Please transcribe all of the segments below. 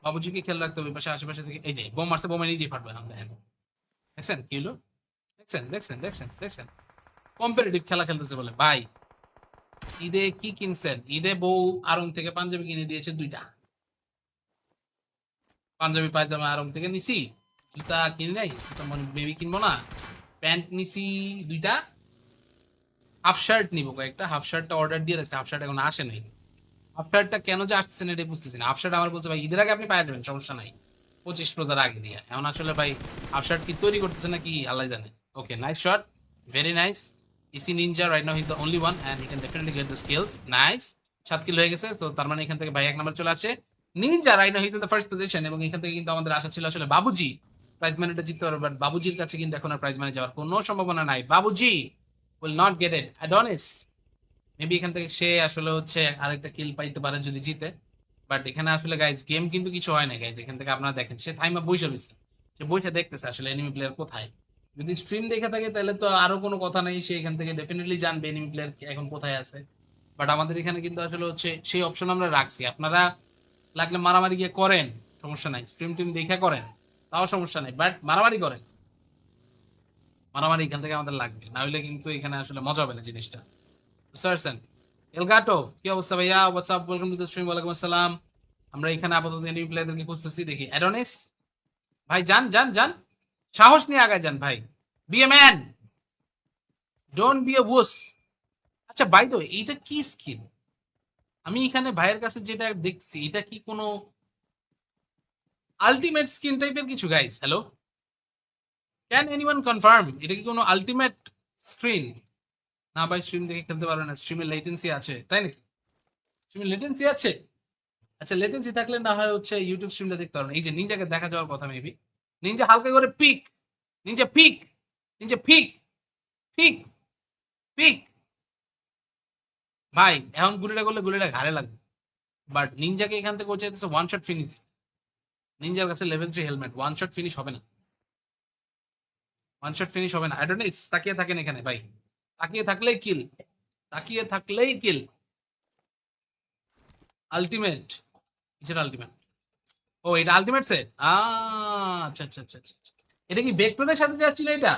বাবুজিকে খেয়াল রাখতে হবে পাশে আশেপাশে থেকে। এই যে বোম মারছে, বোমে নিজেই ফাটবে না দেখেন। দেখছেন কি হলো? দেখছেন দেখছেন দেখছেন দেখছেন কম্পিটিটিভ খেলা খেলতেছে বলে ভাই। ঈদে কি কিনছেন? ঈদে বউ আড়ং থেকে পাঞ্জাবি কিনে দিয়েছে 2টা। পাঞ্জাবি পায়জামা আড়ং থেকে নিছি। জুতা কিনি নাই, জুতা মানে বেবি কিনবো না। প্যান্ট নিছি 2টা। হাফ শার্ট নিবো কয়েকটা, হাফ শার্টটা অর্ডার দিয়ে রাখছে, হাফ শার্ট এখন আসে নাই। হাফ শার্টটা কেন যে আসছে না এটা বুঝতেছি না। হাফ শার্ট আমার বলছে ভাই ঈদের আগে আপনি পাওয়া যাবেন, সমস্যা নাই, 25 রোজার আগে দিয়ে। এখন আসলে ভাই হাফ শার্ট কি তৈরি করতেছে নাকি আল্লাহ জানে। Okay, nice shot, very nice. EC ninja right now he is the only one and he can definitely get the skills. Nice, 7 kill হয়ে গেছে। তো তার মানে এখান থেকে ভাই 1 নাম্বার চলে আসে। Ninja right now he is in the first position এবং এখান থেকে কিন্তু আমাদের আশা ছিল আসলে বাবুজি প্রাইজ মানিটা জিততে পারবে, বাট বাবুজির কাছে কিন্তু এখন আর প্রাইজ মানি যাওয়ার কোনো সম্ভাবনা নাই। Babuji will not get it. Adonis maybe এখান থেকে সে আসলে হচ্ছে আরেকটা কিল পাইতে পারে যদি জিতে। বাট এখানে আসলে গাইজ গেম কিন্তু কিছু হয় না গাইজ। এখান থেকে আপনারা দেখেন সে থাইমা বসে রয়েছে, সে বসে দেখতেছে আসলে এনিমি প্লেয়ার কোথায়। যদি স্ট্রিম দেখে থাকে তাহলে তো আরো কোনো কথা নেই, সে এখান থেকে ডেফিনেটলি জানবে এনিমি প্লেয়ার এখন কোথায় আছে। বাট আমাদের এখানে কিন্তু আসলে হচ্ছে সেই অপশন আমরা রাখছি। আপনারা লাগলে মারামারি গিয়ে করেন, সমস্যা নাই, স্ট্রিম টিম দেখে করেন, তাও সমস্যা নাই, বাট মারামারি করেন। মারামারি এখান থেকে আমাদের লাগবে, না হলে কিন্তু এখানে আসলে মজা হবে না জিনিসটা। বুঝতে পারছেন? এলগাটো কি অবস্থা ভাইয়া? WhatsApp, welcome to the stream. ওয়ালাইকুম আসসালাম। আমরা এখানে আপাতত এনিমি প্লেয়ারদেরকে খুঁজতেছি, দেখি অ্যাডোনিস ভাই যান যান যান, সাহস নিয়ে আগায় যান ভাই। Be a man, don't be a wuss. আচ্ছা বাই দ্য ওয়ে, এইটা কি স্কিন? আমি এখানে ভাইয়ের কাছে যেটা দেখছি এটা কি কোনো আলটিমেট স্কিন টাইপের কিছু guys? Hello, can anyone confirm এটা কি কোনো আলটিমেট স্ক্রিন? না ভাই, স্ট্রিম দেখে খেলতে পারবে না, স্ট্রিমের লেটেন্সি আছে, তাই নাকি? স্ট্রিমের লেটেন্সি আছে? আচ্ছা লেটেন্সি থাকলে না হয় হচ্ছে ইউটিউব স্ট্রিমটা দেখতে পারবেন। এই যে নিনজাকে দেখা যাওয়ার কথা মেবি। নিনজা হালকা করে pick, ninja pick, ninja pick, pick, pick. ভাই এখন গুলিটা করলে গুলিটা ঘাড়ে লাগবে। বাট নিনজাকে এখান থেকে হচ্ছে ওয়ান শট ফিনিশ। নিনজার কাছে level 3 helmet, one shot finish হবে না, ওয়ান শট ফিনিশ হবে না। অ্যাডোনিস তাকিয়ে থাকেন এখানে ভাই, তাকিয়ে থাকলেই কিল, তাকিয়ে থাকলেই কিল। আলটিমেট, কিসের আলটিমেট? ও এটা আলটিমেট সেট। আচ্ছা আচ্ছা আচ্ছা আচ্ছা আচ্ছা। এটা কি ভেক্টরের সাথে যাচ্ছিল এটা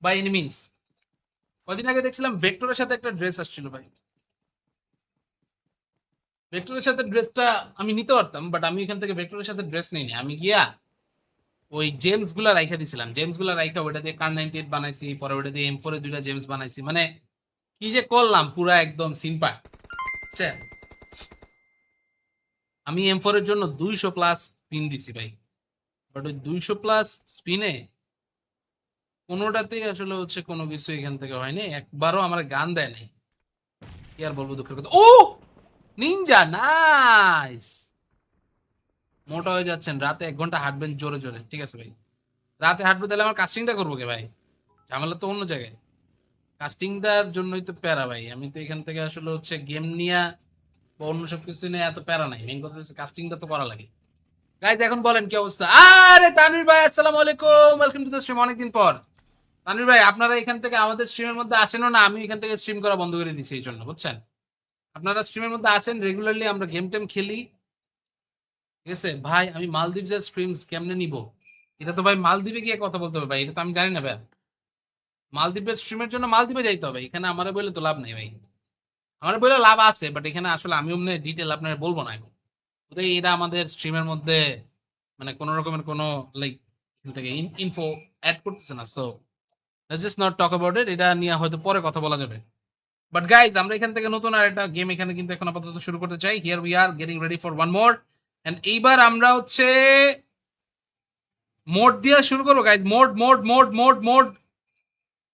বাই এনি মিনস? কদিন আগে দেখছিলাম ভেক্টরের সাথে একটা ড্রেস আসছিল ভাই। ভেক্টরের সাথে ড্রেসটা আমি নিতে পারতাম, বাট আমি এখান থেকে ভেক্টরের সাথে ড্রেস নিইনি। আমি গিয়া ওই জেমস গুলা রাইখা দিছিলাম, জেমস গুলা রাইখা ওটা দিয়ে কার 98 বানাইছি, পরে ওটা দিয়ে M4 এর 2টা জেমস বানাইছি। মানে কি যে করলাম পুরা একদম সিম্পাট। বুঝছেন? আমি M4 এর জন্য 200 প্লাস স্পিন দিছি ভাই, বাট ওই 200 প্লাস স্পিনে কোনোটাতেই আসলে হচ্ছে কোনো কিছু এখান থেকে হয়নি, একবারও আমার গান দেয় নাই। কি আর বলবো, দুঃখের কথা। ও নিনজা নাইস। মোটা হয়ে যাচ্ছেন, রাতে 1 ঘন্টা হাঁটবেন জোরে জোরে, ঠিক আছে ভাই? রাতে হাঁটবো তাহলে আমার কাস্টিংটা করবো কে ভাই? ঝামেলা তো অন্য জায়গায়। কাস্টিংটার জন্যই তো প্যারা ভাই। আমি তো এখান থেকে আসলে হচ্ছে গেম নিয়ে বা অন্য সবকিছু নিয়ে এত প্যারা নাই, মেইন কথা হচ্ছে কাস্টিংটা তো করা লাগে। গাইজ এখন বলেন কি অবস্থা? আরে তানভীর ভাই আসসালামু আলাইকুম, ওয়েলকাম টু দ্য স্ট্রিম। অনেকদিন পর তানভীর ভাই, আপনারা এখান থেকে আমাদের স্ট্রিমের মধ্যে আসেনও না, আমি এখান থেকে স্ট্রিম করা বন্ধ করে দিছি এই জন্য, বুঝছেন? আপনারা স্ট্রিমের মধ্যে আছেন রেগুলারলি, আমরা গেম টেম খেলি, ঠিক আছে ভাই? আমি মালদ্বীপের স্ট্রিমস কেমনে নিব? এটা তো ভাই মালদ্বীপে গিয়ে কথা বলতে হবে ভাই, এটা তো আমি জানি না ভাই। মালদ্বীপের স্ট্রিমের জন্য মালদ্বীপে যাইতে হবে, এখানে আমারে বলে তো লাভ নেই ভাই। আমার বলে লাভ আছে, বাট এখানে আসলে আমি অমনি ডিটেল আপনার বলবো না এখন। ওদের এরা আমাদের স্ট্রিমের মধ্যে মানে কোন রকমের কোনো লাইক থেকে ইনফো অ্যাড করতেছে না, so let's just not talk about ইট। এটা নিয়ে হয়তো পরে কথা বলা যাবে। বাট গাইজ আমরা এখান থেকে নতুন আর একটা গেম এখানে কিন্তু এখন আপাতত শুরু করতে চাই। Here we are getting ready for one more. And এইবার আমরা হচ্ছে মোড দিয়ে শুরু করবো guys. Mode mode mode mode mode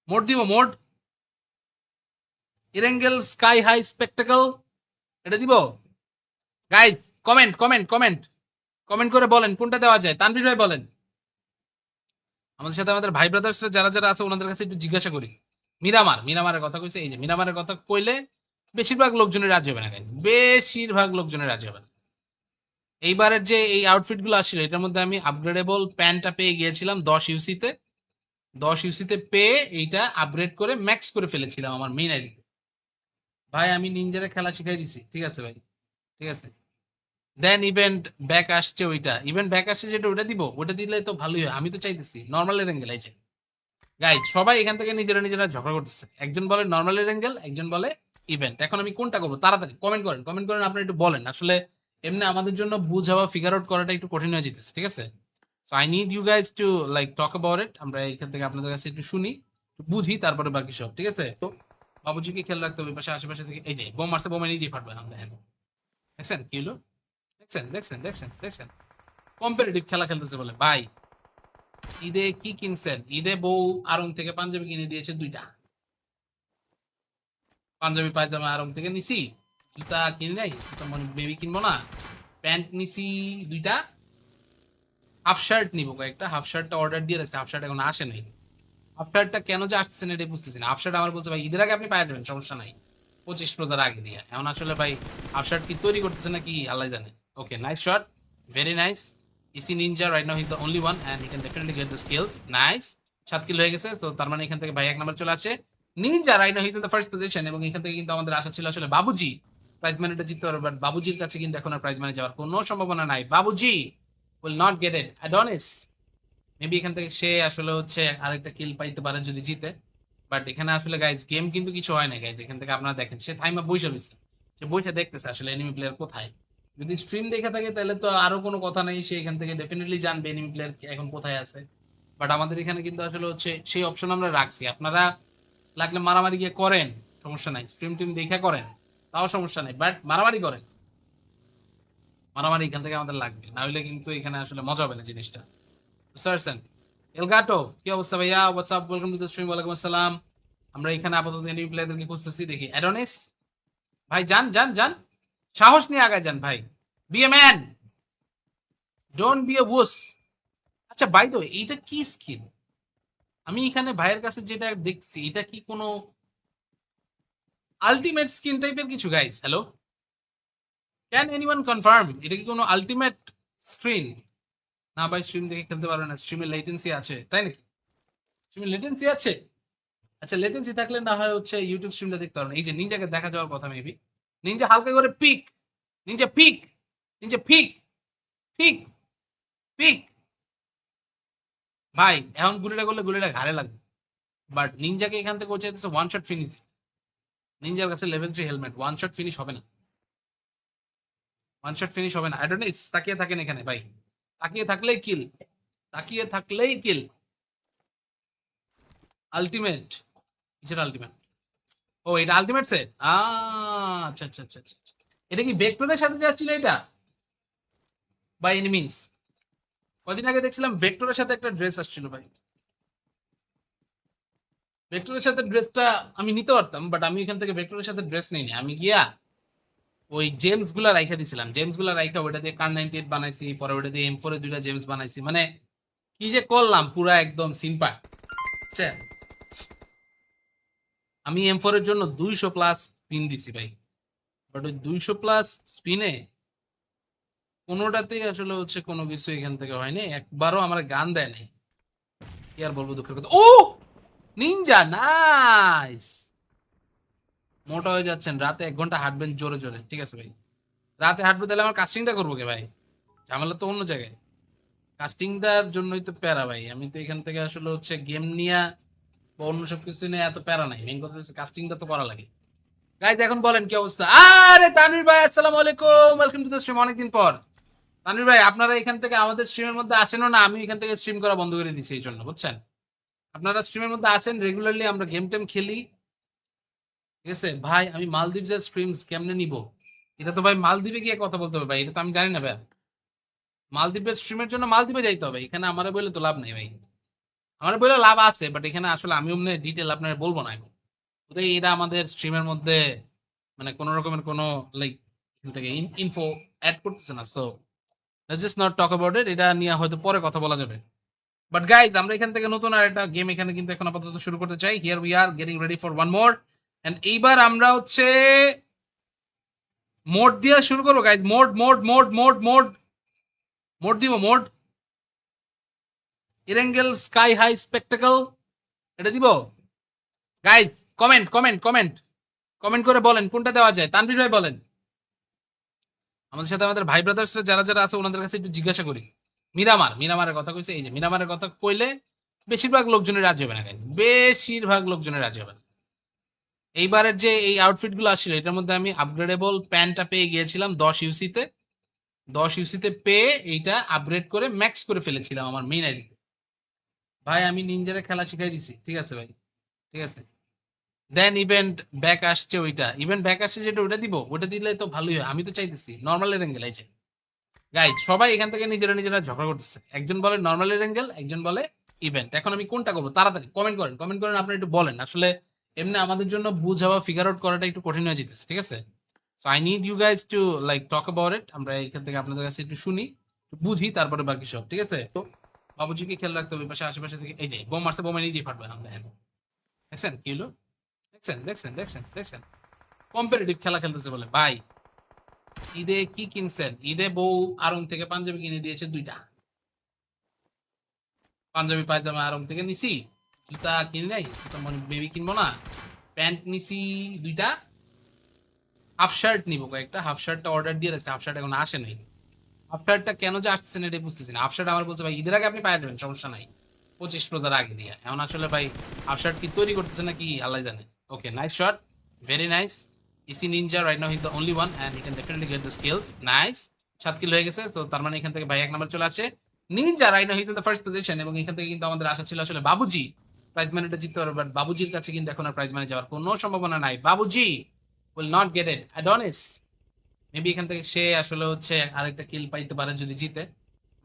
mode দিব, মোড ইরেঙ্গেল স্কাই হাই স্পেকটাকল, এটা দিব guys. Comment comment comment comment করে বলেন কোনটা দেওয়া যায়। তানভীর ভাই বলেন। আমাদের সাথে আমাদের ভাই ব্রাদার্সরা যারা যারা আছে ওনাদের কাছে একটু জিজ্ঞাসা করি। মিরামার, মিরামারের কথা কইছে, এই যে মিরামারের কথা কইলে বেশিরভাগ লোকজনের রাজি হবে না গাইজ, বেশিরভাগ লোকজনের রাজি হবে না। এইবারের যে এই আউটফিট গুলো আসছিল এটার মধ্যে আমি আপগ্রেডেবল প্যান্টটা পেয়ে গিয়েছিলাম 10 ইউসিতে। 10 ইউসিতে পেয়ে এইটা আপগ্রেড করে ম্যাক্স করে ফেলেছিলাম আমার মেইন আইডিতে। ভাই আমি নিনজারে খেলা শিখাই দিছি, ঠিক আছে ভাই, ঠিক আছে। দেন ইভেন্ট ব্যাক আসছে, ওইটা ইভেন্ট ব্যাক আসছে যেটা, ওটা দিব, ওটা দিলে তো ভালোই হয়। আমি তো চাইতেছি নর্মালের অ্যাঙ্গেল এই যে গাইজ, সবাই এখান থেকে নিজেরা নিজেরা ঝগড়া করতেছে, একজন বলে নর্মালের অ্যাঙ্গেল, একজন বলে ইভেন্ট। এখন আমি কোনটা করবো? তাড়াতাড়ি কমেন্ট করেন, কমেন্ট করেন, আপনারা একটু বলেন। আসলে এমনি আমাদের জন্য বুঝা বা ফিগার আউট করাটা একটু কঠিন হয়ে যেতেছে, ঠিক আছে? So I need you guys to like talk about it. আমরা এখান থেকে আপনাদের কাছে একটু শুনি, একটু বুঝি, তারপরে বাকি সব, ঠিক আছে? তো বাবুজিকে খেয়াল রাখতে হবে, পাশে আশেপাশে থেকে এই যে বোম মারছে, বোমে নিজেই ফাটবে না। দেখছেন কি হলো? দেখছেন দেখছেন দেখছেন দেখছেন, কম্পিটিটিভ খেলা খেলতেছে বলে। ভাই ঈদে কি কিনছেন? ঈদে বউ আরং থেকে পাঞ্জাবি কিনে দিয়েছে দুইটা, পাঞ্জাবি পায়জামা আরং থেকে নিছি। জুতা কিনে নাই, জুতা মানে বেবি কিনবো না। প্যান্ট নিছি দুইটা, হাফ শার্ট নিবো কয়েকটা। হাফ শার্টটা অর্ডার দিয়ে রাখছে, হাফ শার্ট এখন আসে নাই। হাফ শার্টটা কেন যে আসছে না এটা বুঝতেছি না। হাফ শার্ট আমার বলছে ভাই ঈদের আগে আপনি পাওয়া যাবেন, সমস্যা নাই, 25 রোজার আগে দিয়ে। এখন আসলে ভাই হাফ শার্ট কি তৈরি করতেছে নাকি আল্লাহ জানে। Okay, nice shot, very nice. EC ninja right now, he is the only one and he can definitely get the skills. Nice, 7 kill হয়ে গেছে। তো তার মানে এখান থেকে ভাই 1 নাম্বার চলে আসে। Ninja right now he is in the first position, এবং এখান থেকে কিন্তু আমাদের আশা ছিল আসলে বাবুজি প্রাইজ মানিটা জিততে পারবে, বাট বাবুজির কাছে কিন্তু এখন আর প্রাইজ মানি যাওয়ার কোনো সম্ভাবনা নাই। Babuji will not get it. Adonis maybe এখান থেকে সে আসলে হচ্ছে আরেকটা কিল পাইতে পারে যদি জিতে। বাট এখানে আসলে গাইজ গেম কিন্তু কিছু হয় না গাইজ। এখান থেকে আপনারা দেখেন সে থাইমা বসে রয়েছে, সে বসে দেখতেছে আসলে এনিমি প্লেয়ার কোথায়। যদি স্ট্রিম দেখে থাকে তাহলে তো আরো কোনো কথা নেই, সে এখান থেকে ডেফিনেটলি জানবে এনিমি প্লেয়ার এখন কোথায় আছে। বাট আমাদের এখানে কিন্তু আসলে হচ্ছে সেই অপশন আমরা রাখছি। আপনারা লাগলে মারামারি গিয়ে করেন, সমস্যা নাই, স্ট্রিম টিম দেখে করেন, তাও সমস্যা নেই, বাট মারামারি করেন। মারামারি এখান থেকে আমাদের লাগবে, না হলে কিন্তু এখানে আসলে মজা হবে না জিনিসটা, বুঝতে পারছেন? এলগাটো কি অবস্থা ভাইয়া? WhatsApp, welcome to the stream. ওয়ালাইকুম আসসালাম। আমরা এখানে আপাতত এনিমি প্লেয়ারদেরকে খুঁজতেছি, দেখি অ্যাডোনিস ভাই, যান যান যান, সাহস নিয়ে আগায় যান ভাই, be a man, don't be a wuss. আচ্ছা বাই দ্য ওয়ে, এইটা কি স্কিল? আমি এখানে ভাইয়ের কাছে যেটা দেখছি, এটা কি কোনো আলটিমেট স্কিন টাইপের কিছু guys? Hello, can anyone confirm এটা কি কোনো আলটিমেট স্ক্রিন? না ভাই, স্ট্রিম দেখে খেলতে পারবে না, স্ট্রিমে লেটেন্সি আছে, তাই নাকি? স্ট্রিমে লেটেন্সি আছে? আচ্ছা, লেটেন্সি থাকলে না হয় হচ্ছে ইউটিউব স্ট্রিমটা দেখতে পারেন। এই যে নিনজাকে দেখা যাওয়ার কথা মেবি। নিনজা হালকা করে pick, ninja pick, ninja pick, pick, pick. ভাই এখন গুলিটা করলে গুলিটা ঘাড়ে লাগবে, বাট নিনজাকে এখান থেকে ও চাইতেছে ওয়ান শট ফিনিশ। নিনজার কাছে level 3 helmet, one shot finish হবে না, ওয়ান শট ফিনিশ হবে না। অ্যাডোনিস তাকিয়ে থাকেন এখানে ভাই, তাকিয়ে থাকলেই কিল, তাকিয়ে থাকলেই কিল। আলটিমেট, কিসের আলটিমেট? ও এটা আলটিমেট সেট, আচ্ছা আচ্ছা আচ্ছা আচ্ছা আচ্ছা। এটা কি ভেক্টরের সাথে যাচ্ছিল এটা, বাই এনি মিনস? কদিন আগে দেখছিলাম ভেক্টরের সাথে একটা ড্রেস আসছিল ভাই। ভেক্টরের সাথে ড্রেসটা আমি নিতে পারতাম, বাট আমি এখান থেকে ভেক্টরের সাথে ড্রেস নিইনি। আমি গিয়া ওই জেমস গুলা রাইখা দিছিলাম, জেমস গুলা রাইখা ওটা দিয়ে কার 98 বানাইছি, পরে ওটা দিয়ে M4 এর 2টা জেমস বানাইছি। মানে কি যে করলাম, পুরা একদম সিম্পাট। আমি M4 এর জন্য 200+ স্পিন দিছি ভাই, বাট ওই 200+ স্পিনে কোনোটাতেই আসলে হচ্ছে কোনো কিছু এখান থেকে হয়নি, একবারও আমার গান দেয় নাই। কি আর বলবো, দুঃখের কথা। ও নিনজা, নাইস। মোটা হয়ে যাচ্ছেন, রাতে 1 ঘন্টা হাঁটবেন জোরে জোরে, ঠিক আছে ভাই? রাতে হাঁটবো তাহলে আমার কাস্টিংটা করবো কে ভাই? ঝামেলা তো অন্য জায়গায়, কাস্টিংটার জন্যই তো প্যারা ভাই। আমি তো এখান থেকে আসলে হচ্ছে গেম নিয়ে বা অন্য সব কিছু নিয়ে এত প্যারা নাই, মেইন কথা হচ্ছে কাস্টিংটা তো করা লাগে। গাইজ এখন বলেন কি অবস্থা? আরে তানভীর ভাই, আসসালামু আলাইকুম, ওয়েলকাম টু দ্য স্ট্রিম, অনেকদিন পর। তানভীর ভাই আপনারা এখান থেকে আমাদের স্ট্রিমের মধ্যে আসেনও না, আমি এখান থেকে স্ট্রিম করা বন্ধ করে দিছি এই জন্য, বুঝছেন? আপনারা স্ট্রিমের মধ্যে আছেন রেগুলারলি, আমরা গেম টেম খেলি, ঠিক আছে ভাই? আমি মালদ্বীপের স্ট্রিমস কেমনে নিব? এটা তো ভাই মালদ্বীপে গিয়ে কথা বলতে হবে ভাই, এটা তো আমি জানি না ভাই। মালদ্বীপের স্ট্রিমের জন্য মালদ্বীপে যাইতে হবে, এখানে আমারে বলে তো লাভ নেই ভাই। আমার বলে লাভ আছে, বাট এখানে আসলে আমি অমনি ডিটেল আপনার বলবো না এখন। ওদের এটা আমাদের স্ট্রিমের মধ্যে মানে কোনো রকমের কোনো লাইক এখান থেকে ইনফো অ্যাড করতেছে না। So let's just not talk about ইট, এটা নিয়ে হয়তো পরে কথা বলা যাবে। বাট গাইজ আমরা এখান থেকে নতুন আর একটা গেম এখানে কিন্তু এখন আপাতত শুরু করতে চাই। Here we are getting ready for one more, and এইবার আমরা হচ্ছে মোড দিয়ে শুরু করবো guys. Mode mode mode mode mode mode দিব, মোড ইরেঙ্গেল স্কাই হাই স্পেকটাকল, এটা দিব guys. Comment comment comment comment করে বলেন কোনটা দেওয়া যায়, তানভীর ভাই বলেন। আমাদের সাথে আমাদের ভাই ব্রাদার্সরা যারা যারা আছে ওনাদের কাছে একটু জিজ্ঞাসা করি। মিরামারের কথা কইছে, এই যে মিরামারের কথা কইলে বেশিরভাগ লোকজনের রাজি হবে না গাইজ, বেশিরভাগ লোকজনের রাজি হবে না। এইবারের যে এই আউটফিট গুলো আসছিল এটার মধ্যে আমি আপগ্রেডেবল প্যান্টটা পেয়ে গিয়েছিলাম 10 ইউসিতে। 10 ইউসিতে পেয়ে এইটা আপগ্রেড করে ম্যাক্স করে ফেলেছিলাম আমার মেইন আইডিতে। ভাই আমি নিনজারে খেলা শিখাই দিছি, ঠিক আছে ভাই, ঠিক আছে। দেন ইভেন্ট ব্যাক আসছে, ওইটা ইভেন্ট ব্যাক আসছে যেটা ওটা দিব, ওটা দিলে তো ভালোই হয়। আমি তো চাইতেছি নর্মালের অ্যাঙ্গেল এই যে গাইজ, সবাই এখান থেকে নিজেরা নিজেরা ঝগড়া করতেছে, একজন বলে নর্মালের অ্যাঙ্গেল, একজন বলে ইভেন্ট। এখন আমি কোনটা করবো? তাড়াতাড়ি কমেন্ট করেন, কমেন্ট করেন, আপনারা একটু বলেন। আসলে এমনি আমাদের জন্য বুঝা বা ফিগার আউট করাটা একটু কঠিন হয়ে যেতেছে, ঠিক আছে। So I need you guys to like talk about it. আমরা এখান থেকে আপনাদের কাছে একটু শুনি, একটু বুঝি, তারপরে বাকি সব, ঠিক আছে। তো বাবুজিকে খেয়াল রাখতে হবে পাশে আশেপাশে থেকে। এই যে বোম মারছে, বোমে নিজেই ফাটবে না, দেখেন দেখছেন কি হলো, দেখছেন দেখছেন দেখছেন দেখছেন। কম্পিটিটিভ খেলা খেলতেছে বলে ভাই। ঈদে কি কিনছেন? ঈদে বউ আড়ং থেকে পাঞ্জাবি কিনে দিয়েছে 2টা। পাঞ্জাবি পায়জামা আড়ং থেকে নিছি। জুতা কিনে নাই, জুতা মানে বেবি কিনবো না। প্যান্ট নিছি 2টা। হাফ শার্ট নিবো কয়েকটা, হাফ শার্টটা অর্ডার দিয়ে রাখছে, হাফ শার্ট এখন আসে নাই। হাফ শার্টটা কেন যে আসছে না এটা বুঝতেছি না। হাফ শার্ট আমার বলছে ভাই ঈদের আগে আপনি পাওয়া যাবেন, সমস্যা নাই, 25 রোজার আগে দিয়ে। এখন আসলে ভাই হাফ শার্ট কি তৈরি করতেছে নাকি আল্লাহ জানে। Okay, nice shot, very nice. EC ninja right now he is the only one and he can definitely get the skills. Nice, 7 kill হয়ে গেছে। তো তার মানে এখান থেকে ভাই 1 নাম্বার চলে আসে। Ninja right now he is in the first position, এবং এখান থেকে কিন্তু আমাদের আশা ছিল আসলে বাবুজি প্রাইজ মানিটা জিততে পারবে, বাট বাবুজির কাছে কিন্তু এখন আর প্রাইজ মানি যাওয়ার কোনো সম্ভাবনা নাই। Babuji will not get it. Adonis maybe এখান থেকে সে আসলে হচ্ছে আরেকটা কিল পাইতে পারে যদি জিতে।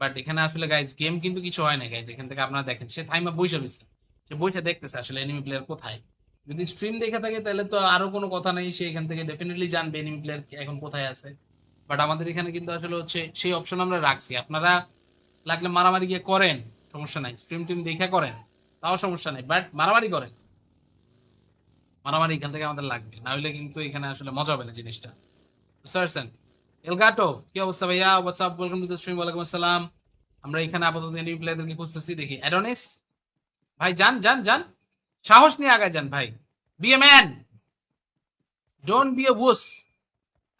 বাট এখানে আসলে গাইজ গেম কিন্তু কিছু হয় না গাইজ। এখান থেকে আপনারা দেখেন সে থাইমা বইসা রয়েছে, সে বইসা দেখতেছে আসলে এনিমি প্লেয়ার কোথায়। যদি স্ট্রিম দেখে থাকে তাহলে তো আরো কোনো কথা নেই, সে এখান থেকে ডেফিনেটলি জানবে এনিমি প্লেয়ার এখন কোথায় আছে। বাট আমাদের এখানে কিন্তু আসলে হচ্ছে সেই অপশন আমরা রাখছি। আপনারা লাগলে মারামারি গিয়ে করেন, সমস্যা নাই, স্ট্রিম টিম দেখে করেন, তাও সমস্যা নাই, বাট মারামারি করেন। মারামারি এখান থেকে আমাদের লাগবে, না হলে কিন্তু এখানে আসলে মজা হবে না জিনিসটা, বুঝতে পারছেন। এলগাটো কি অবস্থা ভাইয়া? WhatsApp, welcome to the stream. ওয়ালাইকুম আসসালাম। আমরা এখানে আপাতত এনিমি প্লেয়ারদেরকে খুঁজতেছি, দেখি অ্যাডোনিস ভাই যান যান যান, সাহস নিয়ে আগায় যান ভাই, be a man, don't be a wuss.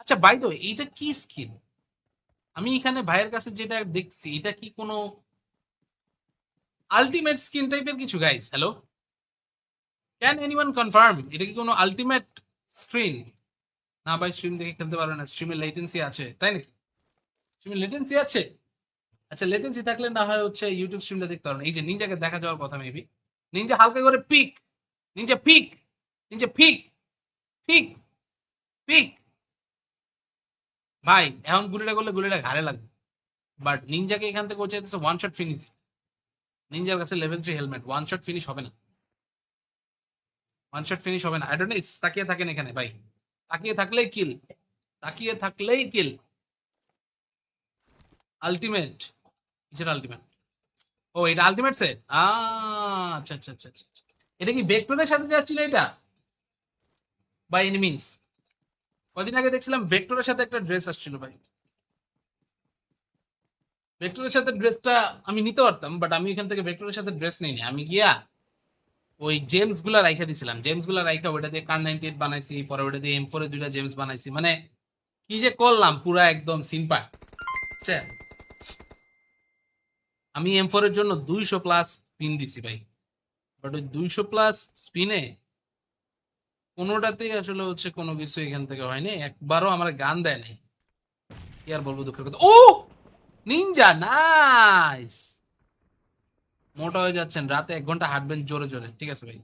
আচ্ছা বাই দ্য ওয়ে এইটা কি স্কিল? আমি এখানে ভাইয়ের কাছে যেটা দেখছি এটা কি কোনো আলটিমেট স্কিন টাইপের কিছু guys? Hello, can anyone confirm এটা কি কোনো আলটিমেট স্ক্রিন? না ভাই স্ট্রিম দেখে খেলতে পারবে না, স্ট্রিমে লেটেন্সি আছে, তাই নাকি? স্ট্রিমে লেটেন্সি আছে? আচ্ছা লেটেন্সি থাকলে না হয় হচ্ছে ইউটিউব স্ট্রিমটা দেখতে পারেন। এই যে নিনজাকে দেখা যাওয়ার কথা মেবি। নিনজা হালকা করে pick, ninja pick, ninja pick, pick, pick. ভাই এখন গুলিটা করলে গুলিটা ঘাড়ে লাগবে, বাট নিনজাকে এখান থেকে চাইতেছে ওয়ান শট ফিনিশ। নিনজার কাছে level 3 helmet, one shot finish হবে না, ওয়ান শট ফিনিশ হবে না। আই ডোন্ট নো, তাকিয়ে থাকেন এখানে ভাই, তাকিয়ে থাকলেই কিল, তাকিয়ে থাকলেই কিল। আলটিমেট, কিসের আলটিমেট? ও এটা আলটিমেট সেট, আচ্ছা আচ্ছা আচ্ছা আচ্ছা আচ্ছা। এটা কি ভেক্টরের সাথে যাচ্ছিল এটা বাই এনি মিনস? কদিন আগে দেখছিলাম ভেক্টরের সাথে একটা ড্রেস আসছিল ভাই। ভেক্টরের সাথে ড্রেসটা আমি নিতে পারতাম, বাট আমি এখান থেকে ভেক্টরের সাথে ড্রেস নিইনি। আমি গিয়া ওই জেমস গুলা রাইখা দিছিলাম, জেমস গুলা রাইখা ওটা দিয়ে কার 98 বানাইছি, পরে ওটা দিয়ে M4 এর 2টা জেমস বানাইছি। মানে কি যে করলাম পুরা একদম সিম্পল। আমি M4 এর জন্য 200 প্লাস স্পিন দিছি ভাই, বাট ওই 200 প্লাস স্পিনে কোনোটাতেই আসলে হচ্ছে কোনো কিছু এখান থেকে হয়নি, একবারও আমার গান দেয় নাই। কি আর বলবো, দুঃখের কথা। ও নিনজা নাইস। মোটা হয়ে যাচ্ছেন, রাতে 1 ঘন্টা হাঁটবেন জোরে জোরে, ঠিক আছে ভাই।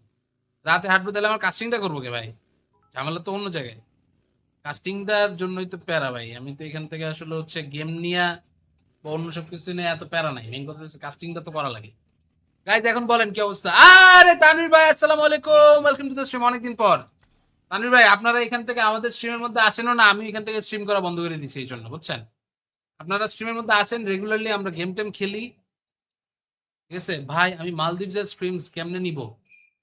রাতে হাঁটবো তাহলে আমার কাস্টিংটা করবো কে ভাই? ঝামেলা তো অন্য জায়গায়, কাস্টিংটার জন্যই তো প্যারা ভাই। আমি তো এখান থেকে আসলে হচ্ছে গেম নিয়ে বা অন্য সব কিছু নিয়ে এত প্যারা নাই, মেন কথা হচ্ছে কাস্টিংটা তো করা লাগে। গাইজ এখন বলেন কি অবস্থা? আরে তানভীর ভাই আসসালামু আলাইকুম, ওয়েলকাম টু দ্য স্ট্রিম, অনেকদিন পর। তানভীর ভাই আপনারা এখান থেকে আমাদের স্ট্রিমের মধ্যে আসেনও না, আমি এখান থেকে স্ট্রিম করা বন্ধ করে দিছি এই জন্য, বুঝছেন। আপনারা স্ট্রিমের মধ্যে আছেন রেগুলারলি, আমরা গেম টেম খেলি, ঠিক আছে ভাই। আমি মালদ্বীপের স্ট্রিমস কেমনে নিব?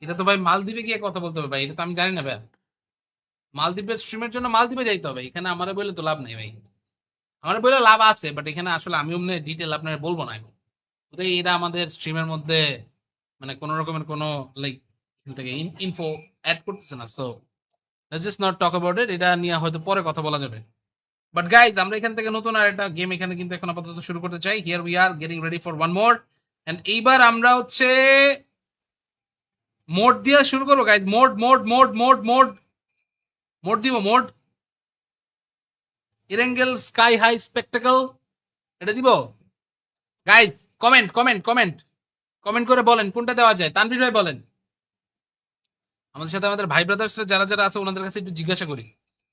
এটা তো ভাই মালদ্বীপে গিয়ে কথা বলতে হবে ভাই, এটা তো আমি জানি না ভাই। মালদ্বীপের স্ট্রিমের জন্য মালদ্বীপে যাইতে হবে, এখানে আমার বলে তো লাভ নেই ভাই। আমার বলে লাভ আছে, বাট এখানে আসলে আমি অমনি ডিটেল আপনার বলবো না এখন। ওটাই এটা আমাদের স্ট্রিমের মধ্যে মানে কোনো রকমের কোনো লাইক থেকে ইনফো অ্যাড করতেছে না। So let's just not talk about ইট, এটা নিয়ে হয়তো পরে কথা বলা যাবে। বাট গাইজ আমরা এখান থেকে নতুন আর একটা গেম এখানে কিন্তু এখন আপাতত শুরু করতে চাই। Here we are getting ready for one more. And এইবার আমরা হচ্ছে মোড দিয়ে শুরু করবো guys. Mode mode mode mode mode mode দিব মোড। ইরেঙ্গেল স্কাই হাই স্পেকটাকল এটা দিব guys. Comment comment comment comment করে বলেন কোনটা দেওয়া যায়। তানভীর ভাই বলেন। আমাদের সাথে আমাদের ভাই ব্রাদার্সরা যারা যারা আছে ওনাদের কাছে একটু জিজ্ঞাসা করি।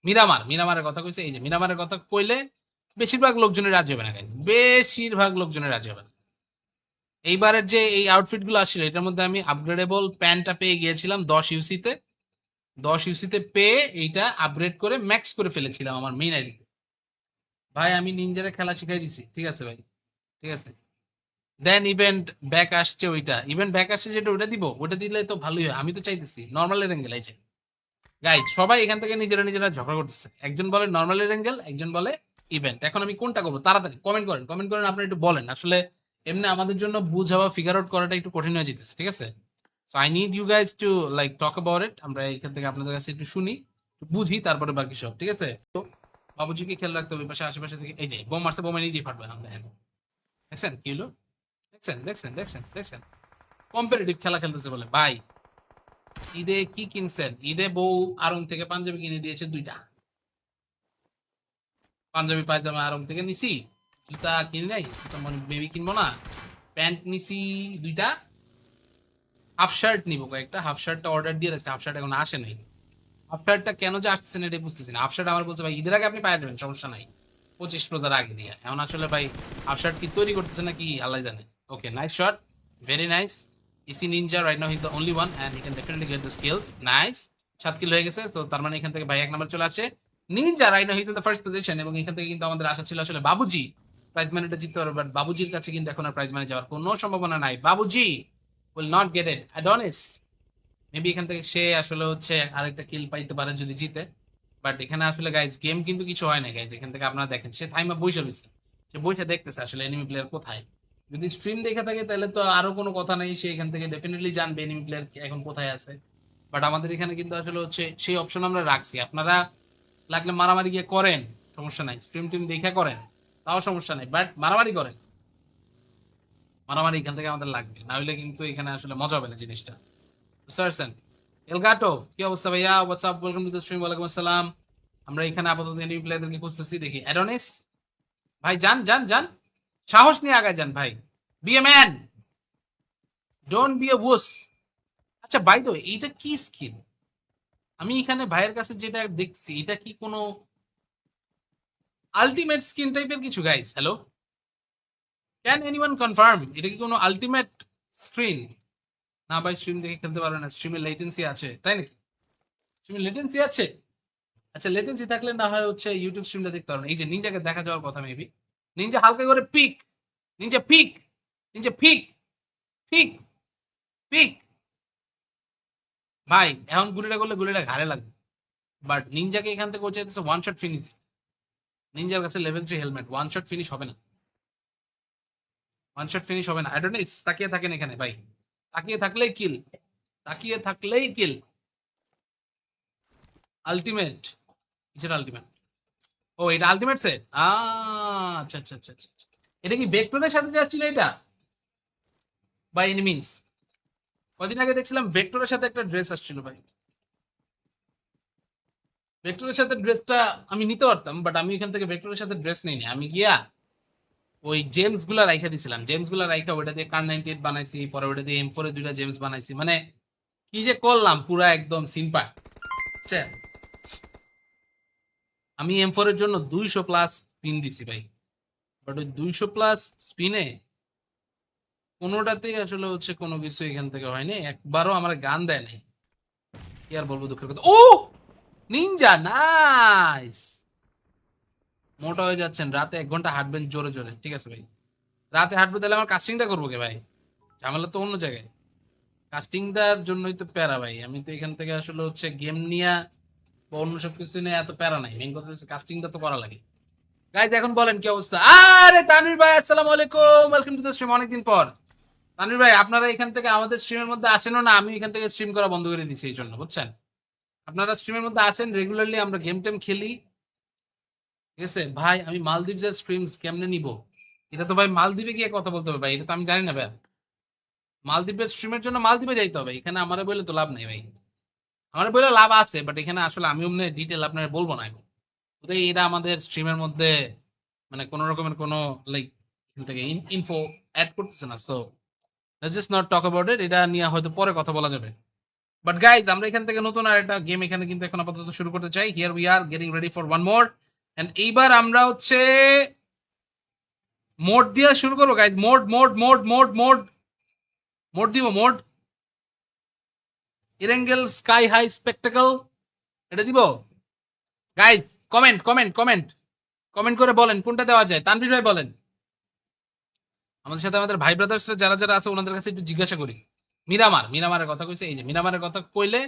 মিরামারের কথা কইছে, এই যে মিরামারের কথা কইলে বেশিরভাগ লোকজনের রাজি হবে না গাইজ, বেশিরভাগ লোকজনের রাজি হবে না। এইবারের যে এই আউটফিট গুলো আসছিল এটার মধ্যে আমি আপগ্রেডেবল প্যান্টটা পেয়ে গিয়েছিলাম 10 ইউসিতে। 10 ইউসিতে পেয়ে এইটা আপগ্রেড করে ম্যাক্স করে ফেলেছিলাম আমার মেইন আইডিতে। ভাই আমি নিনজারে খেলা শিখাই দিছি, ঠিক আছে ভাই, ঠিক আছে। দেন ইভেন্ট ব্যাক আসছে, ওইটা ইভেন্ট ব্যাক আসছে যেটা ওটা দিব, ওটা দিলে তো ভালোই হয়। আমি তো চাইতেছি নর্মালের অ্যাঙ্গেল আছে গাইজ। সবাই এখান থেকে নিজেরা নিজেরা ঝগড়া করতেছে, একজন বলে নর্মালের অ্যাঙ্গেল, একজন বলে ইভেন্ট। এখন আমি কোনটা করবো? তাড়াতাড়ি কমেন্ট করেন, কমেন্ট করেন, আপনারা একটু বলেন। আসলে এমনি আমাদের জন্য বুঝা বা ফিগার আউট করাটা একটু কঠিন হয়ে যেতেছে, ঠিক আছে। So I need you guys to like talk about it. আমরা এখান থেকে আপনাদের কাছে একটু শুনি, একটু বুঝি, তারপরে বাকি সব, ঠিক আছে। তো বাবুজিকে খেয়াল রাখতে হবে পাশে আশেপাশে থেকে। এই যে বোম মারছে, বোমে নিজেই ফাটবে না। দেখেন দেখছেন কি হলো, দেখছেন দেখছেন দেখছেন দেখছেন। কম্পিটিটিভ খেলা খেলতেছে বলে ভাই। ঈদে কি কিনছেন? ঈদে বউ আরং থেকে পাঞ্জাবি কিনে দিয়েছে 2টা। পাঞ্জাবি পায়জামা আরং থেকে নিছি। জুতা কিনে নাই, জুতা মানে বেবি কিনবো না। প্যান্ট নিছি 2টা। হাফ শার্ট নিবো কয়েকটা। হাফ শার্টটা অর্ডার দিয়ে রাখছে, হাফ শার্ট এখন আসে নাই। হাফ শার্টটা কেন যে আসছে না এটা বুঝতেছি না। হাফ শার্ট আমার বলছে ভাই ঈদের আগে আপনি পাওয়া যাবেন, সমস্যা নাই, 25 রোজার আগে দিয়ে। এখন আসলে ভাই হাফ শার্ট কি তৈরি করতেছে নাকি আল্লাহ জানে। Okay, nice shot, very nice. EC ninja right now he the only one and he can definitely get the skills. Nice, 7 kill হয়ে গেছে। তো তার মানে এখান থেকে ভাই 1 নাম্বার চলে আসে। Ninja right now he is in the first position. এবং এখান থেকে কিন্তু আমাদের আশা ছিল আসলে বাবুজি প্রাইজ মানিটা জিততে পারবে, বাট বাবুজির কাছে কিন্তু এখন আর প্রাইজ মানি যাওয়ার কোনো সম্ভাবনা নাই। Babuji will not get it. Adonis maybe এখান থেকে সে আসলে হচ্ছে আরেকটা কিল পাইতে পারে যদি জিতে। বাট এখানে আসলে গাইজ গেম কিন্তু কিছু হয় না গাইজ। এখান থেকে আপনারা দেখেন সে থাইমা বসে রয়েছে, সে বসে দেখতেছে আসলে এনিমি প্লেয়ার কোথায়। যদি স্ট্রিম দেখে থাকে তাহলে তো আরো কোনো কথা নেই, সে এখান থেকে ডেফিনেটলি জানবে এনিমি প্লেয়ার এখন কোথায় আছে। বাট আমাদের এখানে কিন্তু আসলে হচ্ছে সেই অপশন আমরা রাখছি। আপনারা লাগলে মারামারি গিয়ে করেন, সমস্যা নাই, স্ট্রিম টিম দেখে করেন, তাও সমস্যা নাই, বাট মারামারি করেন। মারামারি এখান থেকে আমাদের লাগবে, না হলে কিন্তু এখানে আসলে মজা হবে না জিনিসটা, বুঝতে পারছেন। এলগাটো কি অবস্থা ভাইয়া? WhatsApp, welcome to the stream. ওয়ালাইকুম আসসালাম। আমরা এখানে আপাতত এনিমি প্লেয়ারদেরকে খুঁজতেছি, দেখি অ্যাডোনিস ভাই যান যান যান, সাহস নিয়ে আগায় যান ভাই। Be a man, don't be a wuss. আচ্ছা বাই দ্য ওয়ে এইটা কি স্কিন? আমি এখানে ভাইয়ের কাছে যেটা দেখছি এটা কি কোনো আলটিমেট স্কিন টাইপের কিছু guys? Hello, can anyone confirm এটা কি কোনো আলটিমেট স্ক্রিন? না ভাই স্ট্রিম দেখে খেলতে পারবে না, স্ট্রিমে লেটেন্সি আছে, তাই নাকি? স্ট্রিমে লেটেন্সি আছে? আচ্ছা লেটেন্সি থাকলে না হয় হচ্ছে ইউটিউব স্ট্রিমটা দেখতে পারবেন। এই যে নিনজাকে দেখা যাওয়ার কথা মেবি। নিনজা হালকা করে pick, ninja pick, ninja pick, pick, pick. ভাই এখন গুলিটা করলে গুলিটা ঘাড়ে লাগবে। বাট নিনজাকে এখান থেকে হচ্ছে ওয়ান শট ফিনিশ। নিনজার কাছে level 3 helmet, one shot finish হবে না, ওয়ান শট ফিনিশ হবে না। অ্যাডোনিস তাকিয়ে থাকেন এখানে ভাই, তাকিয়ে থাকলেই কিল, তাকিয়ে থাকলেই কিল। আলটিমেট, কিসের আলটিমেট? ও এটা আলটিমেট সেট। আচ্ছা আচ্ছা আচ্ছা আচ্ছা আচ্ছা। এটা কি ভেক্টরের সাথে যাচ্ছিল এটা বাই এনি মিনস? কদিন আগে দেখছিলাম ভেক্টরের সাথে একটা ড্রেস আসছিল ভাই। ভেক্টরের সাথে ড্রেসটা আমি নিতে পারতাম, বাট আমি এখান থেকে ভেক্টরের সাথে ড্রেস নিইনি। আমি গিয়া ওই জেমস গুলা রাইখা দিছিলাম, জেমস গুলা রাইখা ওটা দিয়ে কার 98 বানাইছি, পরে ওটা দিয়ে M4 এর 2টা জেমস বানাইছি। মানে কি যে করলাম পুরা একদম সিনপাট। আমি M4 এর জন্য 200 প্লাস স্পিন দিছি ভাই, বাট ওই 200 প্লাস স্পিনে কোনোটাতেই আসলে হচ্ছে কোনো কিছু এখান থেকে হয়নি, একবারও আমার গান দেয় নাই। কি আর বলবো, দুঃখের কথা। ও নিনজা নাইস। মোটা হয়ে যাচ্ছেন, রাতে 1 ঘন্টা হাঁটবেন জোরে জোরে, ঠিক আছে ভাই। রাতে হাঁটবো তাহলে আমার কাস্টিংটা করবো কে ভাই? ঝামেলা তো অন্য জায়গায়, কাস্টিংটার জন্যই তো প্যারা ভাই। আমি তো এখান থেকে আসলে হচ্ছে গেম নিয়ে বা অন্য সব কিছু নিয়ে এত প্যারা নাই, মেইন কথা হচ্ছে কাস্টিংটা তো করা লাগে। গাইজ এখন বলেন কি অবস্থা? আরে তানভীর ভাই আসসালামু আলাইকুম, ওয়েলকাম টু দ্য স্ট্রিম। অনেকদিন পর তানভীর ভাই, আপনারা এখান থেকে আমাদের স্ট্রিমের মধ্যে আসেনও না, আমি এখান থেকে স্ট্রিম করা বন্ধ করে দিছি এই জন্য, বুঝছেন। আপনারা স্ট্রিমের মধ্যে আছেন রেগুলারলি, আমরা গেম টেম খেলি, ঠিক আছে ভাই, আমি মালদ্বীপের স্ট্রিমস কেমনে নিব? এটা তো ভাই মালদ্বীপে গিয়ে কথা বলতে হবে ভাই, এটা তো আমি জানি না ভাই। মালদ্বীপের স্ট্রিমের জন্য মালদ্বীপে যাইতে হবে, এখানে আমার বলে তো লাভ নেই ভাই। আমার বলে লাভ আছে, বাট এখানে আসলে আমি অমনি ডিটেল আপনার বলবো না আমি। ওদের এটা আমাদের স্ট্রিমের মধ্যে মানে কোনো রকমের কোনো লাইক থেকে ইনফো অ্যাড করতেছে না, so let's just not talk about ইট। এটা নিয়ে হয়তো পরে কথা বলা যাবে। বাট গাইজ, আমরা এখান থেকে নতুন আর একটা গেম এখানে কিন্তু এখন আপাতত শুরু করতে চাই। Here we are getting ready for one more. And এইবার আমরা হচ্ছে মোড দিয়ে শুরু করবো guys. Mode mode mode mode mode mode দিব মোড। ইরেঙ্গেল স্কাই হাই স্পেকটাকল, এটা দিব guys. Comment comment comment comment করে বলেন কোনটা দেওয়া যায়। তানভীর ভাই বলেন। আমাদের সাথে আমাদের ভাই ব্রাদার্সরা যারা যারা আছে ওনাদের কাছে একটু জিজ্ঞাসা করি। মিরামারের কথা কইছে, এই যে মিরামারের কথা কইলে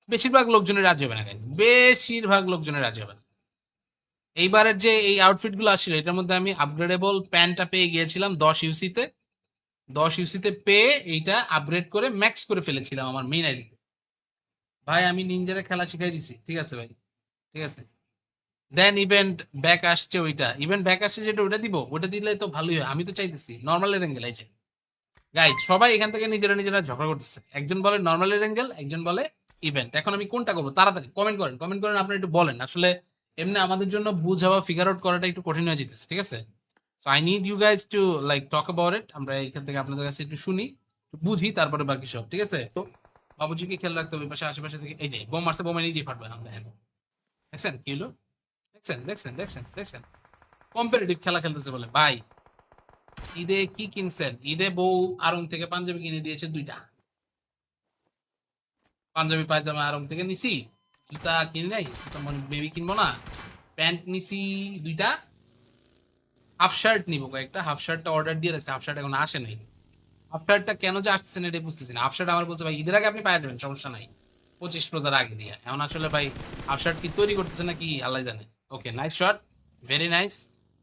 বেশিরভাগ লোকজনের রাজি হবে না গাইজ, বেশিরভাগ লোকজনের রাজি হবে না। এইবারের যে এই আউটফিট গুলো আসছিল এটার মধ্যে আমি আপগ্রেডেবল প্যান্টটা পেয়ে গিয়েছিলাম 10 ইউসিতে। 10 ইউসিতে পেয়ে এইটা আপগ্রেড করে ম্যাক্স করে ফেলেছিলাম আমার মেইন আইডিতে। ভাই আমি নিনজারে খেলা শিখাই দিছি, ঠিক আছে ভাই, ঠিক আছে। দেন ইভেন্ট ব্যাক আসছে, ওইটা ইভেন্ট ব্যাক আসছে যেটা ওটা দিব, ওটা দিলে তো ভালোই হয়। আমি তো চাইতেছি নর্মাল এঙ্গেল আছে গাইজ। সবাই এখান থেকে নিজেরা নিজেরা ঝগড়া করতেছে, একজন বলে নর্মাল এঙ্গেল, একজন বলে ইভেন্ট। এখন আমি কোনটা করবো? তাড়াতাড়ি কমেন্ট করেন, কমেন্ট করেন, আপনি একটু বলেন। আসলে এমনি আমাদের জন্য বুঝা বা ফিগার আউট করাটা একটু কঠিন হয়ে যেতেছে, ঠিক আছে। So I need you guys to like talk about it. আমরা এখান থেকে আপনাদের কাছে একটু শুনি, একটু বুঝি, তারপরে বাকি সব, ঠিক আছে। তো বাবুজিকে খেয়াল রাখতে হবে, পাশে আশেপাশে থেকে এই যে বোম মারছে, বোমা নিজেই ফাটবে না। দেখছেন কি হলো? দেখছেন দেখছেন দেখছেন দেখছেন কম্পিটিটিভ খেলা খেলতেছে বলে। ভাই ঈদে কি কিনছেন? ঈদে বউ আরং থেকে পাঞ্জাবি কিনে দিয়েছে 2টা। পাঞ্জাবি পায়জামা আরং থেকে নিছি। জুতা কিনে নাই, জুতা মানে বেবি কিনবো না। প্যান্ট নিছি 2টা। হাফ শার্ট নিবো কয়েকটা। হাফ শার্টটা অর্ডার দিয়ে রাখছে, হাফ শার্ট এখন আসে নাই। হাফ শার্টটা কেন যে আসছে না এটা বুঝতেছি না। হাফ শার্ট আমার বলছে ভাই ঈদের আগে আপনি পাওয়া যাবেন, সমস্যা নাই, 25 রোজার আগে দিয়ে। এখন আসলে ভাই হাফ শার্ট কি তৈরি করতেছে না কি আল্লাহ জানে। Okay, nice shot, very nice.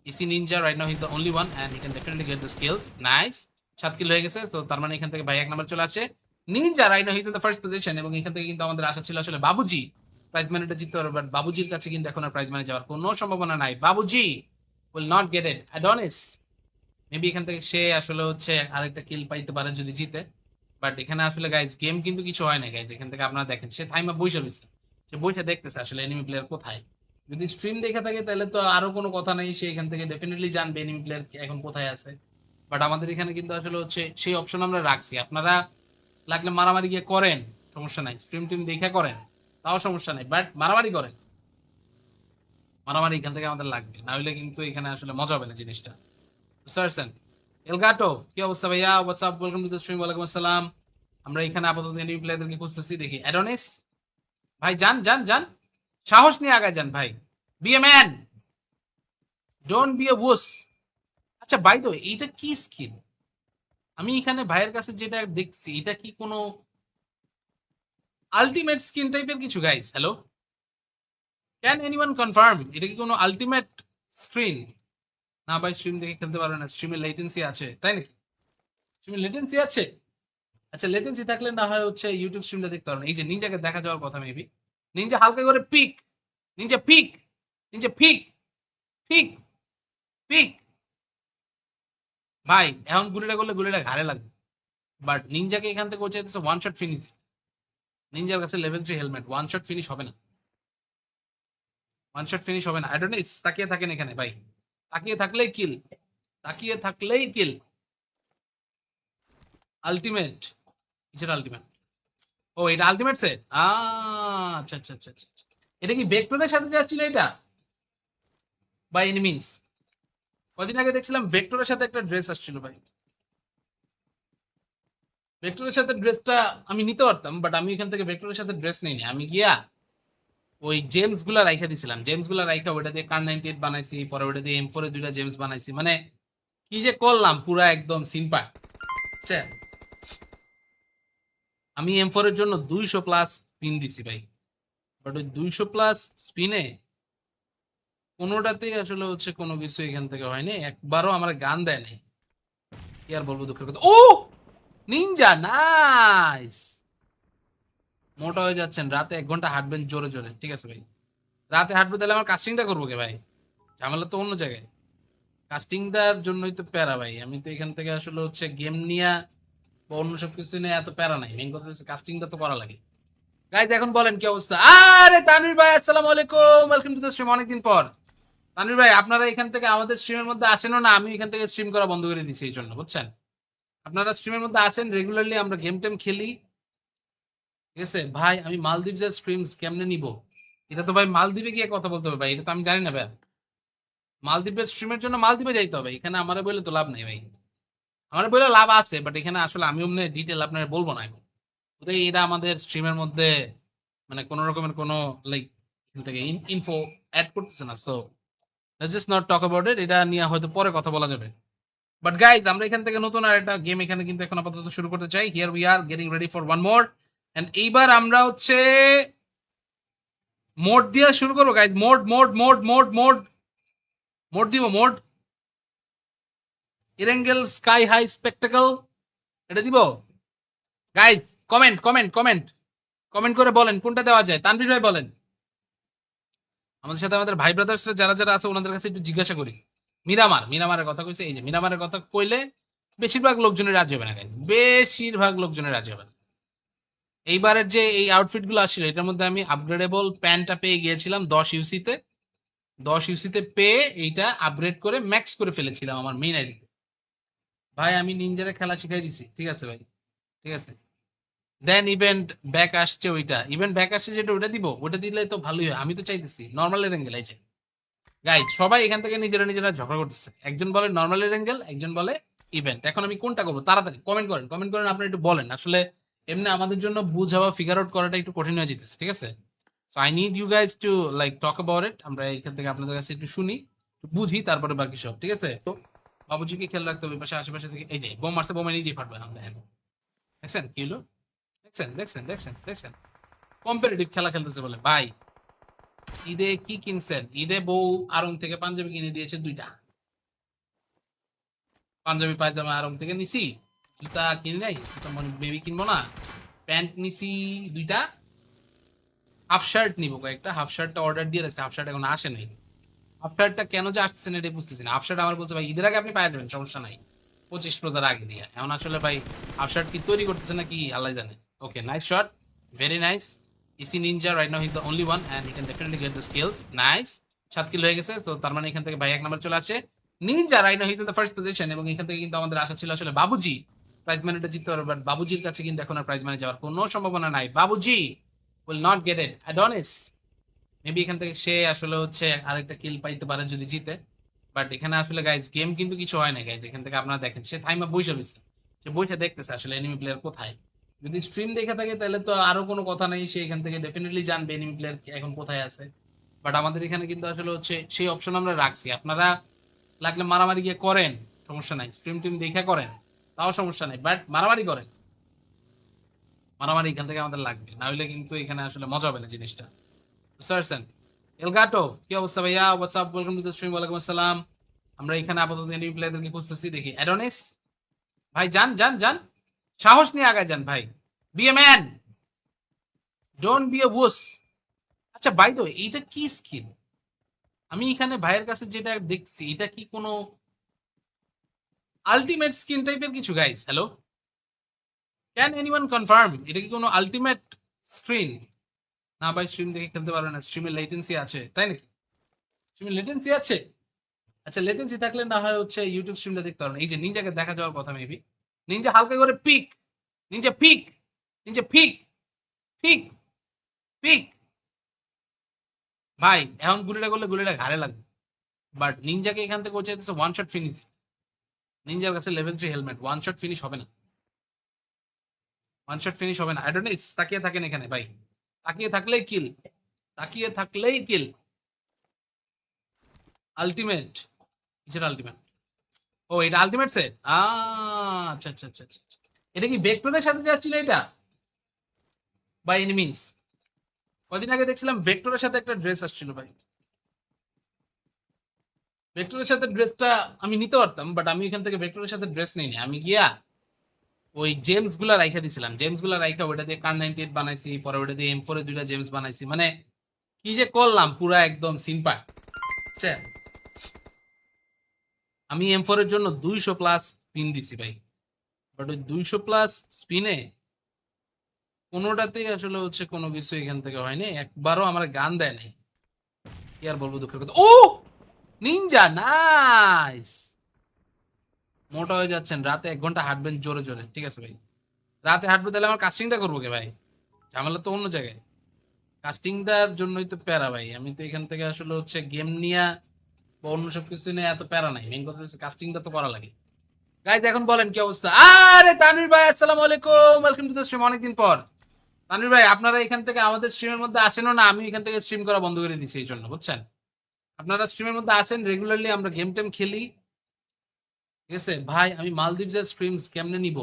EC ninja right now he is the only one and he can definitely get the skills. Nice, 7 kill হয়ে গেছে। তো তার মানে এখান থেকে ভাই 1 নাম্বার চলে আসে। Ninja right now he is in the first position. এবং এখান থেকে কিন্তু আমাদের আশা ছিল আসলে বাবুজি প্রাইজ মানিটা জিততে পারবে, বাট বাবুজির কাছে কিন্তু এখন আর প্রাইজ মানি যাওয়ার কোনো সম্ভাবনা নাই। Babuji will not get it. Adonis maybe এখান থেকে সে আসলে হচ্ছে আরেকটা কিল পাইতে পারে যদি জিতে। বাট এখানে আসলে গাইজ গেম কিন্তু কিছু হয় না গাইজ। এখান থেকে আপনারা দেখেন সে থাইমা বইসা রয়েছে, সে বইসা দেখতেছে আসলে এনিমি প্লেয়ার কোথায়। যদি স্ট্রিম দেখে থাকে তাহলে তো আরো কোনো কথা নেই, সে এখান থেকে ডেফিনেটলি জানবে এনিমি প্লেয়ার এখন কোথায় আছে। বাট আমাদের এখানে কিন্তু আসলে হচ্ছে সেই অপশন আমরা রাখছি। আপনারা লাগলে মারামারি গিয়ে করেন, সমস্যা নাই, স্ট্রিম টিম দেখে করেন, তাও সমস্যা নাই, বাট মারামারি করেন। মারামারি এখান থেকে আমাদের লাগবে, না হলে কিন্তু এখানে আসলে মজা হবে না জিনিসটা, বুঝতে পারছেন। এলগাটো কি অবস্থা ভাইয়া? WhatsApp, welcome to the stream. ওয়ালাইকুম আসসালাম। আমরা এখানে আপাতত এনিমি প্লেয়ারদেরকে খুঁজতেছি, দেখি অ্যাডোনিস ভাই যান যান যান, সাহস নিয়ে আগায় যান ভাই। Be a man, don't be a wuss. আচ্ছা বাই দ্য ওয়ে, এইটা কি স্কিল? আমি এখানে ভাইয়ের কাছে যেটা দেখছি এটা কি কোনো আলটিমেট স্কিন টাইপের কিছু guys? Hello, can anyone confirm এটা কি কোনো আলটিমেট স্ক্রিন? না ভাই, স্ট্রিম দেখে খেলতে পারবে না, স্ট্রিমে লেটেন্সি আছে, তাই নাকি? স্ট্রিমে লেটেন্সি আছে? আচ্ছা লেটেন্সি থাকলে না হয় হচ্ছে ইউটিউব স্ট্রিমটা দেখতে পারেন। এই যে নিনজাকে দেখা যাওয়ার কথা মেবি। নিনজা হালকা করে pick, ninja pick, ninja pick, pick, pick. ভাই এখন গুলিটা করলে গুলিটা ঘাড়ে লাগবে। বাট নিনজাকে এখান থেকে ও চাইতেছে ওয়ান শট ফিনিশ। নিনজার কাছে level 3 helmet, one shot finish হবে না, ওয়ান শট ফিনিশ হবে না। অ্যাডোনিস তাকিয়ে থাকেন এখানে ভাই, তাকিয়ে থাকলেই কিল, তাকিয়ে থাকলেই কিল। আলটিমেট, কিসের আলটিমেট? ও এটা আলটিমেট সেট। আচ্ছা আচ্ছা আচ্ছা আচ্ছা আচ্ছা। এটা কি ভেক্টরের সাথে যাচ্ছিল এটা? বাই এনি মিনস কদিন আগে দেখছিলাম ভেক্টরের সাথে একটা ড্রেস আসছিল ভাই। ভেক্টরের সাথে ড্রেসটা আমি নিতে পারতাম, বাট আমি এখান থেকে ভেক্টরের সাথে ড্রেস নিইনি। আমি গিয়া ওই জেমস গুলা রাইখা দিছিলাম, জেমস গুলা রাইখা ওটা দিয়ে কার 98 বানাইছি, পরে ওটা দিয়ে M4 এর 2টা জেমস বানাইছি। মানে কি যে করলাম পুরা একদম সিম্পাট। আমি M4 এর জন্য 200 প্লাস স্পিন দিছি ভাই, বাট ওই 200 প্লাস স্পিনে কোনোটাতেই আসলে হচ্ছে কোনো কিছু এখান থেকে হয়নি, একবারও আমার গান দেয় নাই। কি আর বলবো, দুঃখের কথা। ও নিনজা নাইস, মোটা হয়ে যাচ্ছেন, রাতে 1 ঘন্টা হাঁটবেন জোরে জোরে, ঠিক আছে ভাই। রাতে হাঁটবো তাহলে আমার কাস্টিংটা করবো কে ভাই? ঝামেলা তো অন্য জায়গায়। কাস্টিংটার জন্যই তো প্যারা ভাই। আমি তো এখান থেকে আসলে হচ্ছে গেম নিয়ে বা অন্য সব কিছু নিয়ে এত প্যারা নাই, মেইন কথা হচ্ছে কাস্টিংটা তো করা লাগে। গাইজ এখন বলেন কি অবস্থা? আরে তানভীর ভাই আসসালামু আলাইকুম, ওয়েলকাম টু দ্য স্ট্রিম। অনেকদিন পর। তানভীর ভাই আপনারা এখান থেকে আমাদের স্ট্রিমের মধ্যে আসেনও না, আমি এখান থেকে স্ট্রিম করা বন্ধ করে দিছি এই জন্য, বুঝছেন? আপনারা স্ট্রিমের মধ্যে আছেন রেগুলারলি, আমরা গেম টেম খেলি, ঠিক আছে ভাই? আমি মালদ্বীপের স্ট্রিমস কেমনে নিব? এটা তো ভাই মালদ্বীপে গিয়ে কথা বলতে হবে ভাই, এটা তো আমি জানি না ভাই। মালদ্বীপের স্ট্রিমের জন্য মালদ্বীপে যাইতে হবে, এখানে আমারে বলে তো লাভ নেই ভাই। আমার বলে লাভ আছে, বাট এখানে আসলে আমি অমনি ডিটেল আপনার বলবো না এখন। ওদের এটা আমাদের স্ট্রিমের মধ্যে মানে কোনো রকমের কোনো লাইক এখান থেকে ইনফো অ্যাড করতেছে না, so let's just not talk about ইট। এটা নিয়ে হয়তো পরে কথা বলা যাবে। বাট গাইজ আমরা এখান থেকে নতুন আর একটা গেম এখানে কিন্তু এখন আপাতত শুরু করতে চাই। Here we are getting ready for one more. And এইবার আমরা হচ্ছে মোড দিয়ে শুরু করবো guys. Mode mode mode mode mode mode দিব, মোড ইরেঙ্গেল স্কাই হাই স্পেকটাকল, এটা দিব guys. Comment comment comment comment করে বলেন কোনটা দেওয়া যায়। তানভীর ভাই বলেন। আমাদের সাথে আমাদের ভাই ব্রাদার্সরা যারা যারা আছে ওনাদের কাছে একটু জিজ্ঞাসা করি। মিরামারের কথা কইছে, এই যে মিরামারের কথা কইলে বেশিরভাগ লোকজনের রাজি হবে না গাইজ, বেশিরভাগ লোকজনের রাজি হবে না। এইবারের যে এই আউটফিট গুলো আসছিল এটার মধ্যে আমি আপগ্রেডেবল প্যান্টটা পেয়ে গিয়েছিলাম 10 ইউসিতে। 10 ইউসিতে পেয়ে এইটা আপগ্রেড করে ম্যাক্স করে ফেলেছিলাম আমার মেইন আইডিতে। ভাই আমি নিনজারে খেলা শিখাই দিছি, ঠিক আছে ভাই, ঠিক আছে। দেন ইভেন্ট ব্যাক আসছে, ওইটা ইভেন্ট ব্যাক আসছে যেটা ওটা দিব, ওটা দিলে তো ভালোই হয়। আমি তো চাইতেছি নর্মালের অ্যাঙ্গেল আছে গাইজ। সবাই এখান থেকে নিজেরা নিজেরা ঝগড়া করতেছে, একজন বলে নর্মালের অ্যাঙ্গেল, একজন বলে ইভেন্ট। এখন আমি কোনটা করবো? তাড়াতাড়ি কমেন্ট করেন, কমেন্ট করেন, আপনারা একটু বলেন। আসলে এমনি আমাদের জন্য বুঝা বা ফিগার আউট করাটা একটু কঠিন হয়ে যেতেছে, ঠিক আছে? So I need you guys to like talk about it. আমরা এখান থেকে আপনাদের কাছে একটু শুনি, একটু বুঝি, তারপরে বাকি সব, ঠিক আছে? তো বাবুজিকে খেয়াল রাখতে হবে পাশে আশেপাশে থেকে। এই যে বোম মারছে, বোমে নিজেই ফাটবে না, দেখেন দেখছেন কি হলো? দেখছেন দেখছেন দেখছেন দেখছেন কম্পারেটিভ খেলা খেলতেছে বলে। ভাই ঈদে কি কিনছেন? ঈদে বউ আরং থেকে পাঞ্জাবি কিনে দিয়েছে 2টা। পাঞ্জাবি পায়জামা আরং থেকে নিছি। জুতা কিনে নাই, জুতা মানে বেবি কিনবো না। প্যান্ট নিছি 2টা। হাফ শার্ট নিবো কয়েকটা। হাফ শার্টটা অর্ডার দিয়ে রাখছে, হাফ শার্ট এখন আসে নাই। হাফ শার্টটা কেন যে আসছে না এটা বুঝতেছি না। হাফ শার্ট আমার বলছে ভাই ঈদের আগে আপনি পাওয়া যাবেন, সমস্যা নাই, 25 রোজার আগে দিয়ে। এখন আসলে ভাই হাফ শার্ট কি তৈরি করতেছে নাকি আল্লাহ জানে। Okay, nice shot, very nice. EC ninja right now he is the only one and he can definitely get the skills. Nice, 7 kill হয়ে গেছে। তো তার মানে এখান থেকে ভাই 1 নাম্বার চলে আসে। Ninja right now he is in the first position. এবং এখান থেকে কিন্তু আমাদের আশা ছিল আসলে বাবুজি প্রাইজ মানিটা জিততে পারবে, বাট বাবুজির কাছে কিন্তু এখন আর প্রাইজ মানি যাওয়ার কোনো সম্ভাবনা নাই। Babuji will not get it. Adonis maybe এখান থেকে সে আসলে হচ্ছে আরেকটা কিল পাইতে পারে যদি জিতে। বাট এখানে আসলে গাইজ গেম কিন্তু কিছু হয় না গাইজ। এখান থেকে আপনারা দেখেন সে থাইমা বইসা রয়েছে, সে বইসা দেখতেছে আসলে এনিমি প্লেয়ার কোথায়। যদি স্ট্রিম দেখে থাকে তাহলে তো আরো কোনো কথা নেই, সে এখান থেকে ডেফিনেটলি জানবে এনিমি প্লেয়ার এখন কোথায় আছে। বাট আমাদের এখানে কিন্তু আসলে হচ্ছে সেই অপশন আমরা রাখছি। আপনারা লাগলে মারামারি গিয়ে করেন, সমস্যা নাই, স্ট্রিম টিম দেখে করেন, তাও সমস্যা নাই, বাট মারামারি করেন। মারামারি এখান থেকে আমাদের লাগবে, না হলে কিন্তু এখানে আসলে মজা হবে না জিনিসটা, বুঝতে পারছেন? এলগাটো কি অবস্থা ভাইয়া? WhatsApp, welcome to the stream. ওয়ালাইকুম আসসালাম। আমরা এখানে আপাতত এনিমি প্লেয়ারদেরকে খুঁজতেছি, দেখি। অ্যাডোনিস ভাই যান যান যান, সাহস নিয়ে আগায় যান ভাই। Be a man, don't be a wuss. আচ্ছা বাই দ্য ওয়ে এইটা কি স্কিল? আমি এখানে ভাইয়ের কাছে যেটা দেখছি এটা কি কোনো আলটিমেট স্কিন টাইপের কিছু guys? Hello, can anyone confirm এটা কি কোনো আলটিমেট স্ক্রিন? না ভাই স্ট্রিম দেখে খেলতে পারবে না, স্ট্রিমে লেটেন্সি আছে, তাই নাকি? স্ট্রিমে লেটেন্সি আছে? আচ্ছা লেটেন্সি থাকলে না হয় হচ্ছে ইউটিউব স্ট্রিমটা দেখতে পারবেন। এই যে নিনজাকে দেখা যাওয়ার কথা মেবি। নিনজা হালকা করে pick, ninja pick, ninja pick, pick, pick. ভাই এখন গুলিটা করলে গুলিটা ঘাড়ে লাগবে, বাট নিনজাকে এখান থেকে চাইতেছে ওয়ান শট ফিনিশ। নিনজার কাছে level 3 helmet, one shot finish হবে না, ওয়ান শট ফিনিশ হবে না। অ্যাডোনিস তাকিয়ে থাকেন এখানে ভাই, তাকিয়ে থাকলেই কিল, তাকিয়ে থাকলেই কিল। আলটিমেট, কিসের আলটিমেট? ও এটা আলটিমেট সেট। আচ্ছা আচ্ছা আচ্ছা আচ্ছা আচ্ছা। এটা কি ভেক্টরের সাথে যাচ্ছিল এটা? বাই এনি মিনস কদিন আগে দেখছিলাম ভেক্টরের সাথে একটা ড্রেস আসছিল ভাই। ভেক্টরের সাথে ড্রেসটা আমি নিতে পারতাম, বাট আমি এখান থেকে ভেক্টরের সাথে ড্রেস নিইনি। আমি গিয়া ওই জেমস গুলা রাইখা দিছিলাম, জেমস গুলা রাইখা ওটা দিয়ে কার 98 বানাইছি, পরে ওটা দিয়ে M4 এর 2টা জেমস বানাইছি। মানে কি যে করলাম পুরা একদম সিম্পাট। আমি M4 এর জন্য 200 প্লাস স্পিন দিছি ভাই, বাট ওই 200 প্লাস স্পিনে কোনোটাতেই আসলে হচ্ছে কোনো কিছু এখান থেকে হয়নি, একবারও আমার গান দেয় নাই। কি আর বলবো, দুঃখের কথা। ও নিনজা, নাইস। মোটা হয়ে যাচ্ছেন, রাতে 1 ঘন্টা হাঁটবেন জোরে জোরে, ঠিক আছে ভাই। রাতে হাঁটবো তাহলে আমার কাস্টিংটা করবো কে ভাই? ঝামেলা তো অন্য জায়গায়। কাস্টিংটার জন্যই তো প্যারা ভাই, আমি তো এখান থেকে আসলে হচ্ছে গেম নিয়ে বা অন্য সব কিছু নিয়ে এত প্যারা নাই, মেইন কথা হচ্ছে কাস্টিংটা তো করা লাগে। গাইজ এখন বলেন কি অবস্থা? আরে তানভীর ভাই, আসসালামু আলাইকুম, ওয়েলকাম টু দ্য স্ট্রিম, অনেকদিন পর। তানভীর ভাই, আপনারা এখান থেকে আমাদের স্ট্রিমের মধ্যে আসেনও না, আমি এখান থেকে স্ট্রিম করা বন্ধ করে দিছি এই জন্য, বুঝছেন? আপনারা স্ট্রিমের মধ্যে আছেন রেগুলারলি, আমরা গেম টেম খেলি, ঠিক আছে ভাই। আমি মালদ্বীপের স্ট্রিমস কেমনে নিব?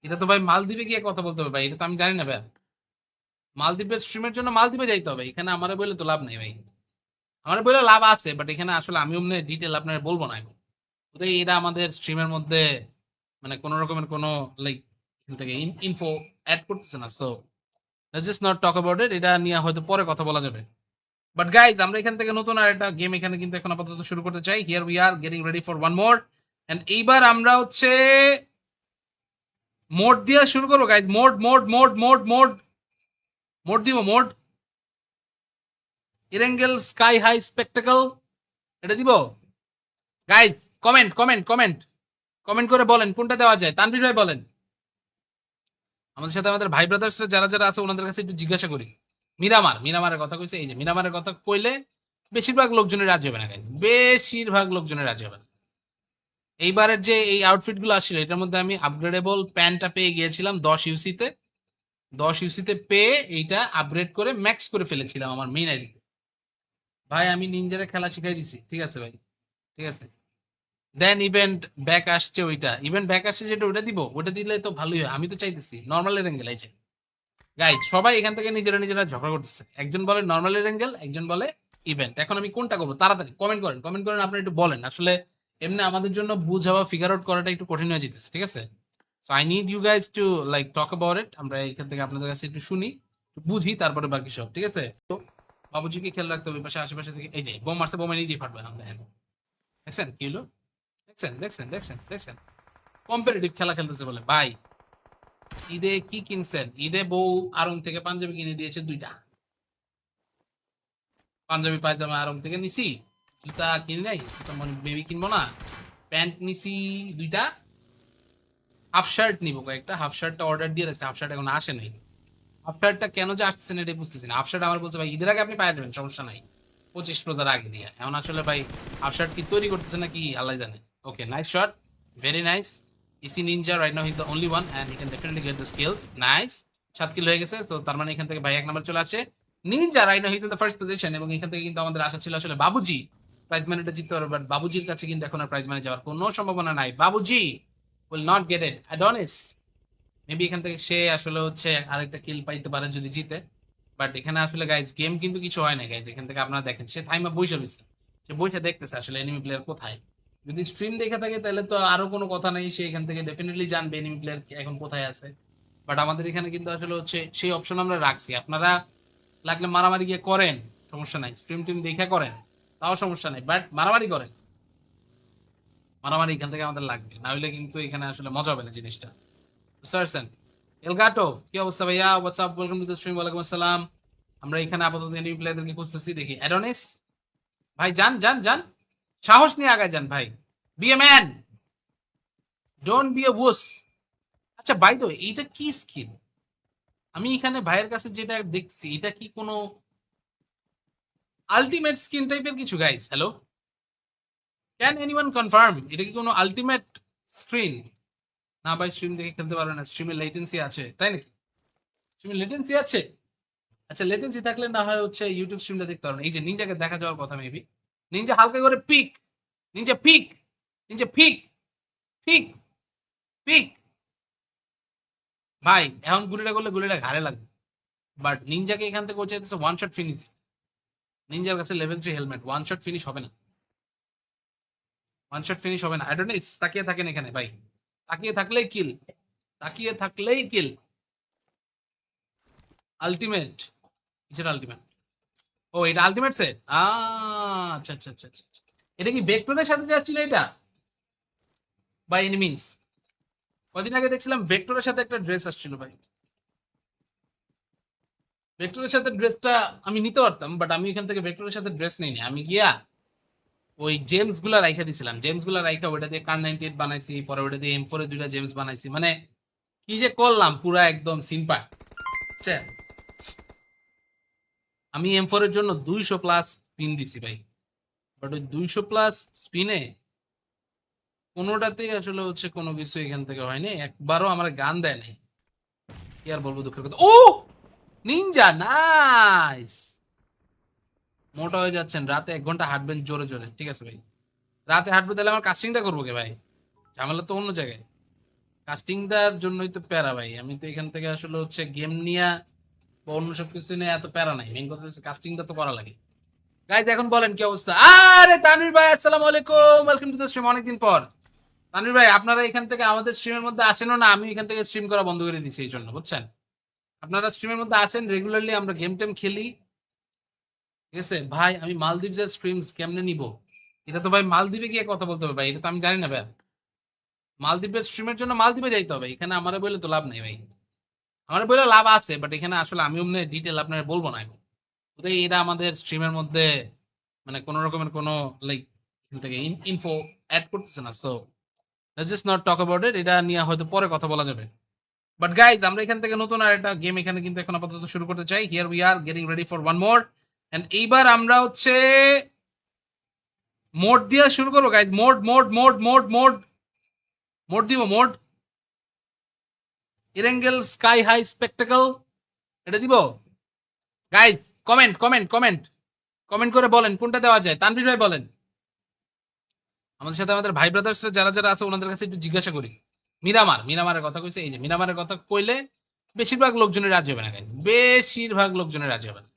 এটা তো ভাই মালদ্বীপে গিয়ে কথা বলতে হবে ভাই, এটা তো আমি জানি না ভাই। মালদ্বীপের স্ট্রিমের জন্য মালদ্বীপে যাইতে হবে, এখানে আমারে বলে তো লাভ নেই ভাই। আমার বলে লাভ আছে, বাট এখানে আসলে আমি অমনি ডিটেল আপনার বলবো না এখন। ওটাই, এটা আমাদের স্ট্রিমের মধ্যে মানে কোনো রকমের কোনো লাইক থেকে ইনফো অ্যাড করতেছে না, so let's just not talk about ইট। এটা নিয়ে হয়তো পরে কথা বলা যাবে। বাট গাইজ, আমরা এখান থেকে নতুন আর একটা গেম এখানে কিন্তু এখন আপাতত শুরু করতে চাই। Here we are getting ready for one more, and এইবার আমরা হচ্ছে মোড দিয়ে শুরু করবো guys. Mode mode mode mode mode mode দিব, মোড ইরেঙ্গেল স্কাই হাই স্পেকটাকল, এটা দিব guys. Comment comment comment comment করে বলেন কোনটা দেওয়া যায়। তানভীর ভাই বলেন। আমাদের সাথে আমাদের ভাই ব্রাদার্সরা যারা যারা আছে ওনাদের কাছে একটু জিজ্ঞাসা করি। মিরামারের কথা কইছে, এই যে মিরামারের কথা কইলে বেশিরভাগ লোকজনের রাজি হবে না গাইজ, বেশিরভাগ লোকজনের রাজি হবে না। এইবারের যে এই আউটফিট গুলো আসছিল, এটার মধ্যে আমি আপগ্রেডেবল প্যান্টটা পেয়ে গিয়েছিলাম 10 ইউসিতে। 10 ইউসিতে পেয়ে এইটা আপগ্রেড করে ম্যাক্স করে ফেলেছিলাম আমার মেইন আইডিতে। ভাই আমি নিনজারে খেলা শিখাই দিছি, ঠিক আছে ভাই, ঠিক আছে। দেন ইভেন্ট ব্যাক আসছে, ওইটা ইভেন্ট ব্যাক আসছে যেটা, ওটা দিব। ওটা দিলে তো ভালোই হয়, আমি তো চাইতেছি নর্মালের অ্যাঙ্গেল। এই যে গাইজ, সবাই এখান থেকে নিজেরা নিজেরা ঝগড়া করতেছে, একজন বলে নর্মালের অ্যাঙ্গেল, একজন বলে ইভেন্ট। এখন আমি কোনটা করবো? তাড়াতাড়ি কমেন্ট করেন, কমেন্ট করেন, আপনারা একটু বলেন। আসলে এমনি আমাদের জন্য বুঝা বা ফিগার আউট করাটা একটু কঠিন হয়ে যেতেছে, ঠিক আছে। So I need you guys to like talk about it. আমরা এখান থেকে আপনাদের কাছে একটু শুনি, একটু বুঝি, তারপরে বাকি সব, ঠিক আছে। তো বাবুজিকে খেয়াল রাখতে হবে, পাশে আশেপাশে থেকে। এই যে বোম মারছে, বোমে নিজেই ফাটবে না, দেখেন দেখছেন কি হলো, দেখছেন দেখছেন দেখছেন দেখছেন। কম্পিটিটিভ খেলা খেলতেছে বলে ভাই। ঈদে কি কিনছেন? ঈদে বউ আড়ং থেকে পাঞ্জাবি কিনে দিয়েছে 2টা। পাঞ্জাবি পায়জামা আড়ং থেকে নিছি। জুতা কিনে নাই, জুতা মানে বেবি কিনবো না। প্যান্ট নিছি 2টা। হাফ শার্ট নিবো কয়েকটা, হাফ শার্টটা অর্ডার দিয়ে রাখছে, হাফ শার্ট এখন আসে নাই। হাফ শার্টটা কেন যে আসছে না এটা বুঝতেছি না। হাফ শার্ট আমার বলছে ভাই ঈদের আগে আপনি পাই যাবেন, সমস্যা নাই, 25 রোজার আগে দিয়ে। এখন আসলে ভাই হাফ শার্ট কি তৈরি করতেছে নাকি আল্লাহ জানে। Okay, nice shot, very nice. EC ninja right now he the only one and he can definitely get the skills. Nice, 7 kill হয়ে গেছে। তো তার মানে এখান থেকে ভাই 1 নাম্বার চলে আসে। Ninja right now he is in the first position, এবং এখান থেকে কিন্তু আমাদের আশা ছিল আসলে বাবুজি প্রাইজ মানিটা জিততে পারবে, বাট বাবুজির কাছে কিন্তু এখন আর প্রাইজ মানি যাওয়ার কোনো সম্ভাবনা নাই। Babuji will not get it. Adonis maybe এখান থেকে সে আসলে হচ্ছে আরেকটা কিল পাইতে পারে যদি জিতে। বাট এখানে আসলে গাইজ গেম কিন্তু কিছু হয় না গাইজ। এখান থেকে আপনারা দেখেন সে থাইমা বসে রয়েছে, সে বসে দেখতেছে আসলে এনিমি প্লেয়ার কোথায়। যদি স্ট্রিম দেখে থাকে তাহলে তো আরো কোনো কথা নেই, সে এখান থেকে ডেফিনেটলি জানবে এনিমি প্লেয়ার এখন কোথায় আছে। বাট আমাদের এখানে কিন্তু আসলে হচ্ছে সেই অপশন আমরা রাখছি। আপনারা লাগলে মারামারি গিয়ে করেন, সমস্যা নাই, স্ট্রিম টিম দেখে করেন, তাও সমস্যা নাই, বাট মারামারি করেন। মারামারি এখান থেকে আমাদের লাগবে, না হলে কিন্তু এখানে আসলে মজা হবে না জিনিসটা, বুঝতে পারছেন। এলগাটো, কি অবস্থা ভাইয়া? WhatsApp, welcome to the stream. ওয়ালাইকুম আসসালাম। আমরা এখানে আপাতত এনিমি প্লেয়ারদেরকে খুঁজতেছি, দেখি। অ্যাডোনিস ভাই যান যান যান, সাহস নিয়ে আগায় যান ভাই। Be a man, don't be a wuss. আচ্ছা বাই দ্য ওয়ে, এইটা কি স্কিল? আমি এখানে ভাইয়ের কাছে যেটা দেখছি, এটা কি কোনো আলটিমেট স্কিন টাইপের কিছু guys? Hello, can anyone confirm এটা কি কোনো আলটিমেট স্ক্রিন? না ভাই, স্ট্রিম দেখে খেলতে পারবে না, স্ট্রিমে লেটেন্সি আছে, তাই নাকি? স্ট্রিমে লেটেন্সি আছে? আচ্ছা, লেটেন্সি থাকলে না হয় হচ্ছে ইউটিউব স্ট্রিমটা দেখতে পারবেন। এই যে নিনজাকে দেখা যাওয়ার কথা মেবি। নিনজা হালকা করে pick, ninja pick, ninja pick, pick, pick. ভাই এখন গুলিটা করলে গুলিটা ঘাড়ে লাগবে, বাট নিনজাকে এখান থেকে হচ্ছে ওয়ান শট ফিনিশ। নিনজার কাছে level 3 helmet, one shot finish হবে না, ওয়ান শট ফিনিশ হবে না। আই ডোন্ট নো, তাকিয়ে থাকেন এখানে ভাই, তাকিয়ে থাকলেই কিল, তাকিয়ে থাকলেই কিল। আলটিমেট, কিসের আলটিমেট? ও এটা আলটিমেট সেট। আচ্ছা আচ্ছা আচ্ছা আচ্ছা। এটা কি ভেক্টরের সাথে যাচ্ছিল এটা? By any means. কদিন আগে দেখছিলাম ভেক্টরের সাথে একটা ড্রেস আসছিল ভাই। ভেক্টরের সাথে ড্রেসটা আমি নিতে পারতাম, বাট আমি এখান থেকে ভেক্টরের সাথে ড্রেস নিইনি। আমি গিয়া ওই জেমস গুলা রাইখা দিছিলাম, জেমস গুলা রাইখা ওইটা দিয়ে কার 98 বানাইছি, পরে ওইটা দিয়ে M4 এর 2টা জেমস বানাইছি। মানে কি যে করলাম পুরা একদম সিম্পার। আমি M4 এর জন্য 200 প্লাস স্পিন দিছি ভাই, বাট ওই 200 প্লাস স্পিনে কোনোটাতেই আসলে হচ্ছে কোনো কিছু এখান থেকে হয়নি, একবারও আমার গান দেয় নাই। কি আর বলবো, দুঃখের কথা। ও নিনজা, নাইস। মোটা হয়ে যাচ্ছেন, রাতে 1 ঘন্টা হাঁটবেন জোরে জোরে, ঠিক আছে ভাই। রাতে হাঁটবো তাহলে আমার কাস্টিংটা করবো কে ভাই? ঝামেলা তো অন্য জায়গায়। কাস্টিংটার জন্যই তো প্যারা ভাই। আমি তো এখান থেকে আসলে হচ্ছে গেম নিয়ে বা অন্য সবকিছু নিয়ে এত প্যারা নাই, মেইন কথা হচ্ছে কাস্টিংটা তো করা লাগে। গাইজ এখন বলেন কি অবস্থা? আরে তানভীর ভাই, আসসালামু আলাইকুম, ওয়েলকাম টু দ্য স্ট্রিম। অনেকদিন পর। তানভীর ভাই, আপনারা এখান থেকে আমাদের স্ট্রিমের মধ্যে আসেনও না, আমি এখান থেকে স্ট্রিম করা বন্ধ করে দিছি এই জন্য, বুঝছেন? আপনারা স্ট্রিমের মধ্যে আছেন রেগুলারলি, আমরা গেম টেম খেলি, ঠিক আছে ভাই। আমি মালদ্বীপের স্ট্রিমস কেমনে নিব? এটা তো ভাই মালদ্বীপে গিয়ে কথা বলতে হবে ভাই, এটা তো আমি জানি না ভাই। মালদ্বীপের স্ট্রিমের জন্য মালদ্বীপে যাইতে হবে, এখানে আমারে বলে তো লাভ নেই ভাই। আমার বলে লাভ আছে, বাট এখানে আসলে আমি অমনি ডিটেল আপনার বলবো না এখন। ওদের এরা আমাদের স্ট্রিমের মধ্যে মানে কোনো রকমের কোনো লাইক থেকে ইনফো অ্যাড করতেছে না, so let's just not talk about ইট। এটা নিয়ে হয়তো পরে কথা বলা যাবে। বাট গাইজ, আমরা এখান থেকে নতুন আর একটা গেম এখানে কিন্তু এখন আপাতত শুরু করতে চাই। Here we are getting ready for one more. And এইবার আমরা হচ্ছে মোড দিয়ে শুরু করবো guys. Mode mode mode mode mode mode দিব, মোড ইরেঙ্গেল স্কাই হাই স্পেকটাকল, এটা দিব guys. Comment comment comment comment করে বলেন কোনটা দেওয়া যায়। তানভীর ভাই বলেন। আমাদের সাথে আমাদের ভাই ব্রাদার্সরা যারা যারা আছে ওনাদের কাছে একটু জিজ্ঞাসা করি। মিরামারের কথা কইছে, এই যে মিরামারের কথা কইলে বেশিরভাগ লোকজনের রাজি হবে না গাইজ, বেশিরভাগ লোকজনের রাজি হবে না।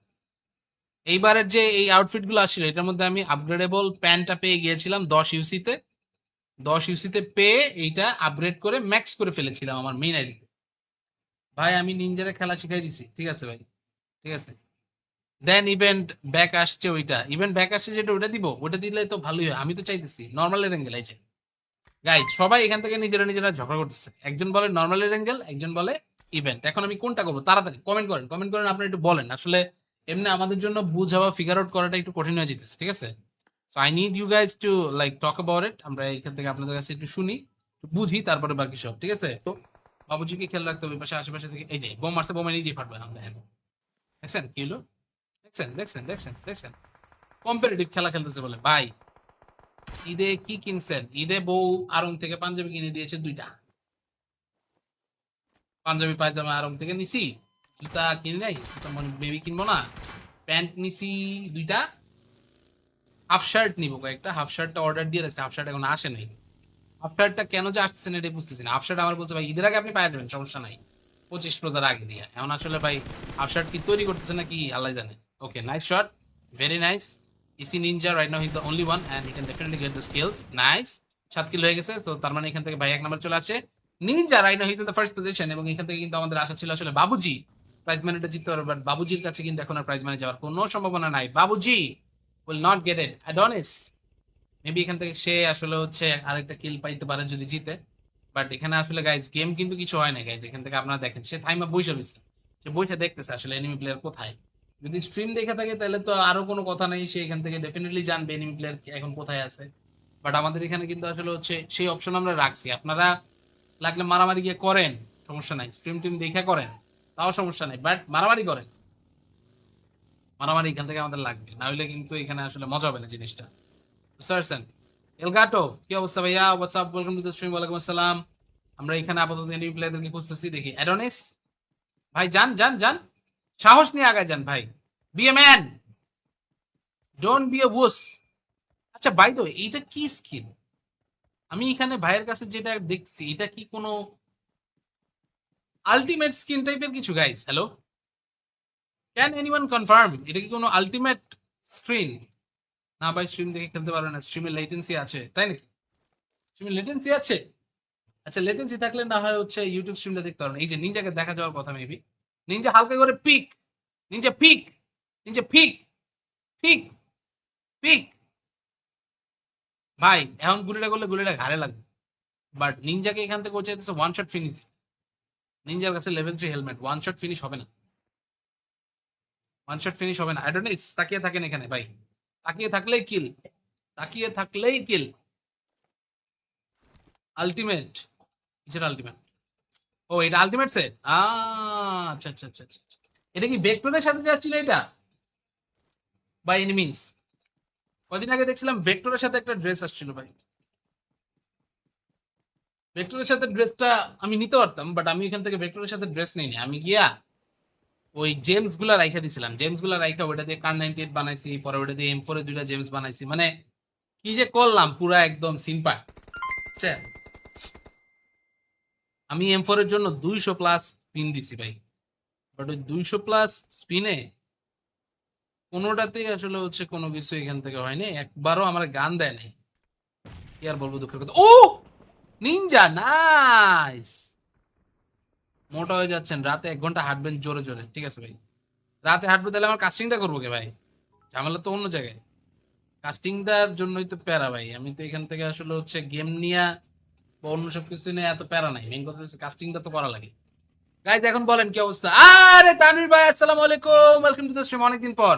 এইবারের যে এই আউটফিট গুলো আসছিল এটার মধ্যে আমি আপগ্রেডেবল প্যান্টটা পেয়ে গিয়েছিলাম 10 ইউসিতে। 10 ইউসিতে পেয়ে এইটা আপগ্রেড করে ম্যাক্স করে ফেলেছিলাম আমার মেইন আইডিতে। ভাই আমি নিনজারে খেলা শিখাই দিছি, ঠিক আছে ভাই, ঠিক আছে। দেন ইভেন্ট ব্যাক আসছে, ওইটা ইভেন্ট ব্যাক আসছে যেটা ওটা দিব, ওটা দিলে তো ভালোই হয়। আমি তো চাইতেছি নর্মাল এঙ্গেল আছে গাইজ। সবাই এখান থেকে নিজেরা নিজেরা ঝগড়া করতেছে, একজন বলে নর্মাল এঙ্গেল, একজন বলে ইভেন্ট। এখন আমি কোনটা করবো? তাড়াতাড়ি কমেন্ট করেন, কমেন্ট করেন, আপনারা একটু বলেন। আসলে এমনি আমাদের জন্য বুঝা বা ফিগার আউট করাটা একটু কঠিন হয়ে যেতেছে, ঠিক আছে। So I need you guys to like talk about it. আমরা এখান থেকে আপনাদের কাছে একটু শুনি, একটু বুঝি, তারপরে বাকি সব, ঠিক আছে। তো বাবুজিকে খেয়াল রাখতে হবে, পাশে আশেপাশে থেকে এই যে বোম মারছে, বোমা নিজেই ফাটবে। আমরা দেখছেন কি হলো? দেখছেন দেখছেন দেখছেন দেখছেন কম্পিটিটিভ খেলা খেলতেছে বলে ভাই। ঈদে কি কিনছেন? ঈদে বউ আরং থেকে পাঞ্জাবি কিনে দিয়েছে 2টা। পাঞ্জাবি পায়জামা আরং থেকে নিছি। জুতা কিনে নাই, জুতা মানে বেবি কিনবো না। প্যান্ট নিছি 2টা। হাফ শার্ট নিবো কয়েকটা, হাফ শার্টটা অর্ডার দিয়ে রাখছে, হাফ শার্ট এখন আসে নাই। হাফ শার্টটা কেন যে আসছে না এটা বুঝতেছি না। হাফ শার্ট আমার বলছে ভাই ঈদের আগে আপনি পাওয়া যাবেন, সমস্যা নাই, 25 রোজার আগে দিয়ে। এখন আসলে ভাই হাফ শার্ট কি তৈরি করতেছে নাকি আল্লাহ জানে। Okay, nice shot, very nice. EC ninja right now he is the only one and he can definitely get the skills. Nice, 7 kill হয়ে গেছে। তো তার মানে এখান থেকে ভাই 1 নাম্বার চলে আসে। Ninja right now he is in the first position. এবং এখান থেকে কিন্তু আমাদের আশা ছিল আসলে বাবুজি প্রাইজ মানিটা জিততে পারবে, বাট বাবুজির কাছে কিন্তু এখন আর প্রাইজ মানি যাওয়ার কোনো সম্ভাবনা নাই। Babuji will not get it. Adonis maybe এখান থেকে সে আসলে হচ্ছে আরেকটা কিল পাইতে পারে যদি জিতে। বাট এখানে আসলে গাইজ গেম কিন্তু কিছু হয় না গাইজ। এখান থেকে আপনারা দেখেন সে থাইমা বসে রয়েছে, সে বসে দেখতেছে আসলে এনিমি প্লেয়ার কোথায়। যদি স্ট্রিম দেখে থাকে তাহলে তো আরো কোনো কথা নেই, সে এখান থেকে ডেফিনেটলি জানবে এনিমি প্লেয়ার এখন কোথায় আছে। বাট আমাদের এখানে কিন্তু আসলে হচ্ছে সেই অপশন আমরা রাখছি। আপনারা লাগলে মারামারি গিয়ে করেন, সমস্যা নাই, স্ট্রিম টিম দেখে করেন, তাও সমস্যা নাই, বাট মারামারি করেন। মারামারি এখান থেকে আমাদের লাগবে, না হলে কিন্তু এখানে আসলে মজা হবে না জিনিসটা, বুঝতে পারছেন। এলগাটো কি অবস্থা ভাইয়া? WhatsApp, welcome to the stream. ওয়ালাইকুম আসসালাম। আমরা এখানে আপাতত এনিমি প্লেয়ারদেরকে খুঁজতেছি, দেখি অ্যাডোনিস ভাই যান যান যান, সাহস নিয়ে আগায় যান ভাই। Be a man, don't be a wuss. আচ্ছা বাই দ্য ওয়ে, এইটা কি স্কিল? আমি এখানে ভাইয়ের কাছে যেটা দেখছি এটা কি কোনো আলটিমেট স্কিন টাইপের কিছু guys? Hello, can anyone confirm এটা কি কোনো আলটিমেট স্ক্রিন? না ভাই, স্ট্রিম দেখে খেলতে পারবে না, স্ট্রিমে লেটেন্সি আছে, তাই নাকি? স্ট্রিমে লেটেন্সি আছে? আচ্ছা লেটেন্সি থাকলে না হয় হচ্ছে ইউটিউব স্ট্রিমটা দেখতে পারেন। এই যে নিনজাকে দেখা যাওয়ার কথা মেবি। নিনজা হালকা করে pick, ninja pick, ninja pick, pick, pick. ভাই এখন গুলিটা করলে গুলিটা ঘাড়ে লাগবে। বাট নিনজাকে এখান থেকে ও চাইতেছে ওয়ান শট ফিনিশ। নিনজার কাছে level 3 helmet, one shot finish হবে না, ওয়ান শট ফিনিশ হবে না। অ্যাডোনিস তাকিয়ে থাকেন এখানে ভাই, তাকিয়ে থাকলেই কিল, তাকিয়ে থাকলেই কিল। আলটিমেট, কিসের আলটিমেট? ও এটা আলটিমেট সেট, আচ্ছা আচ্ছা আচ্ছা আচ্ছা আচ্ছা। এটা কি ভেক্টরের সাথে যাচ্ছিল এটা বাই এনি মিনস? কদিন আগে দেখছিলাম ভেক্টরের সাথে একটা ড্রেস আসছিল ভাই। ভেক্টরের সাথে ড্রেসটা আমি নিতে পারতাম, বাট আমি এখান থেকে ভেক্টরের সাথে ড্রেস নিইনি। আমি গিয়া ওই জেমস গুলা রাইখা দিছিলাম, জেমস গুলা রাইখা ওটা দিয়ে কার 98 বানাইছি, পরে ওটা দিয়ে M4 এর 2টা জেমস বানাইছি। মানে কি যে করলাম পুরা একদম সিম্পল। আমি M4 এর জন্য 200 প্লাস স্পিন দিছি ভাই, বাট ওই 200 প্লাস স্পিনে কোনোটাতেই আসলে হচ্ছে কোনো কিছু এখান থেকে হয়নি, একবারও আমার গান দেয় নাই। কি আর বলবো, দুঃখের কথা। ও নিনজা নাইস, মোটা হয়ে যাচ্ছেন, রাতে 1 ঘন্টা হাঁটবেন জোরে জোরে, ঠিক আছে ভাই। রাতে হাঁটবো তাহলে আমার কাস্টিংটা করবো কে ভাই? ঝামেলা তো অন্য জায়গায়, কাস্টিংটার জন্যই তো প্যারা ভাই। আমি তো এখান থেকে আসলে হচ্ছে গেম নিয়ে বা অন্য সব কিছু নিয়ে এত প্যারা নাই, মেইন কথা হচ্ছে কাস্টিংটা তো করা লাগে। গাইজ এখন বলেন কি অবস্থা? আরে তানভীর ভাই আসসালামু আলাইকুম, ওয়েলকাম টু দ্য স্ট্রিম, অনেকদিন পর।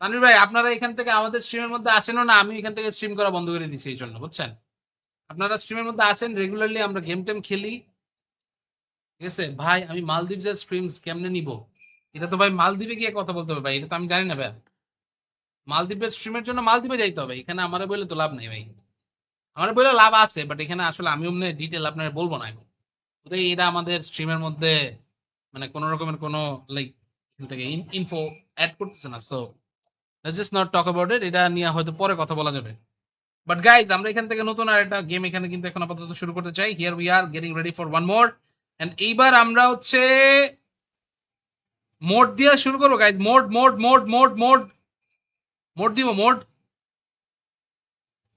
তানভীর ভাই আপনারা এখান থেকে আমাদের স্ট্রিমের মধ্যে আসেনও না, আমি এখান থেকে স্ট্রিম করা বন্ধ করে দিয়েছি এই জন্য, বুঝছেন? আপনারা স্ট্রিমের মধ্যে আছেন রেগুলারলি, আমরা গেম টেম খেলি, ঠিক আছে ভাই। আমি মালদ্বীপের স্ট্রিমস কেমনে নিব? এটা তো ভাই মালদ্বীপে গিয়ে কথা বলতে হবে ভাই, এটা তো আমি জানি না ভাই। মালদ্বীপের স্ট্রিমের জন্য মালদ্বীপে যাইতে হবে, এখানে আমারে বলে তো লাভ নেই ভাই। আমার বলে লাভ আছে, বাট এখানে আসলে আমি অমনি ডিটেল আপনার বলবো না এখন। ওটাই এটা আমাদের স্ট্রিমের মধ্যে মানে কোনো রকমের কোনো লাইক এখান থেকে ইনফো অ্যাড করতেছে না, so let's just not talk about ইট। এটা নিয়ে হয়তো পরে কথা বলা যাবে। বাট গাইজ আমরা এখান থেকে নতুন আর একটা গেম এখানে কিন্তু এখন আপাতত শুরু করতে চাই। Here we are getting ready for one more, and এইবার আমরা হচ্ছে মোড দিয়ে শুরু করবো guys. Mode mode mode mode mode mode দিব, মোড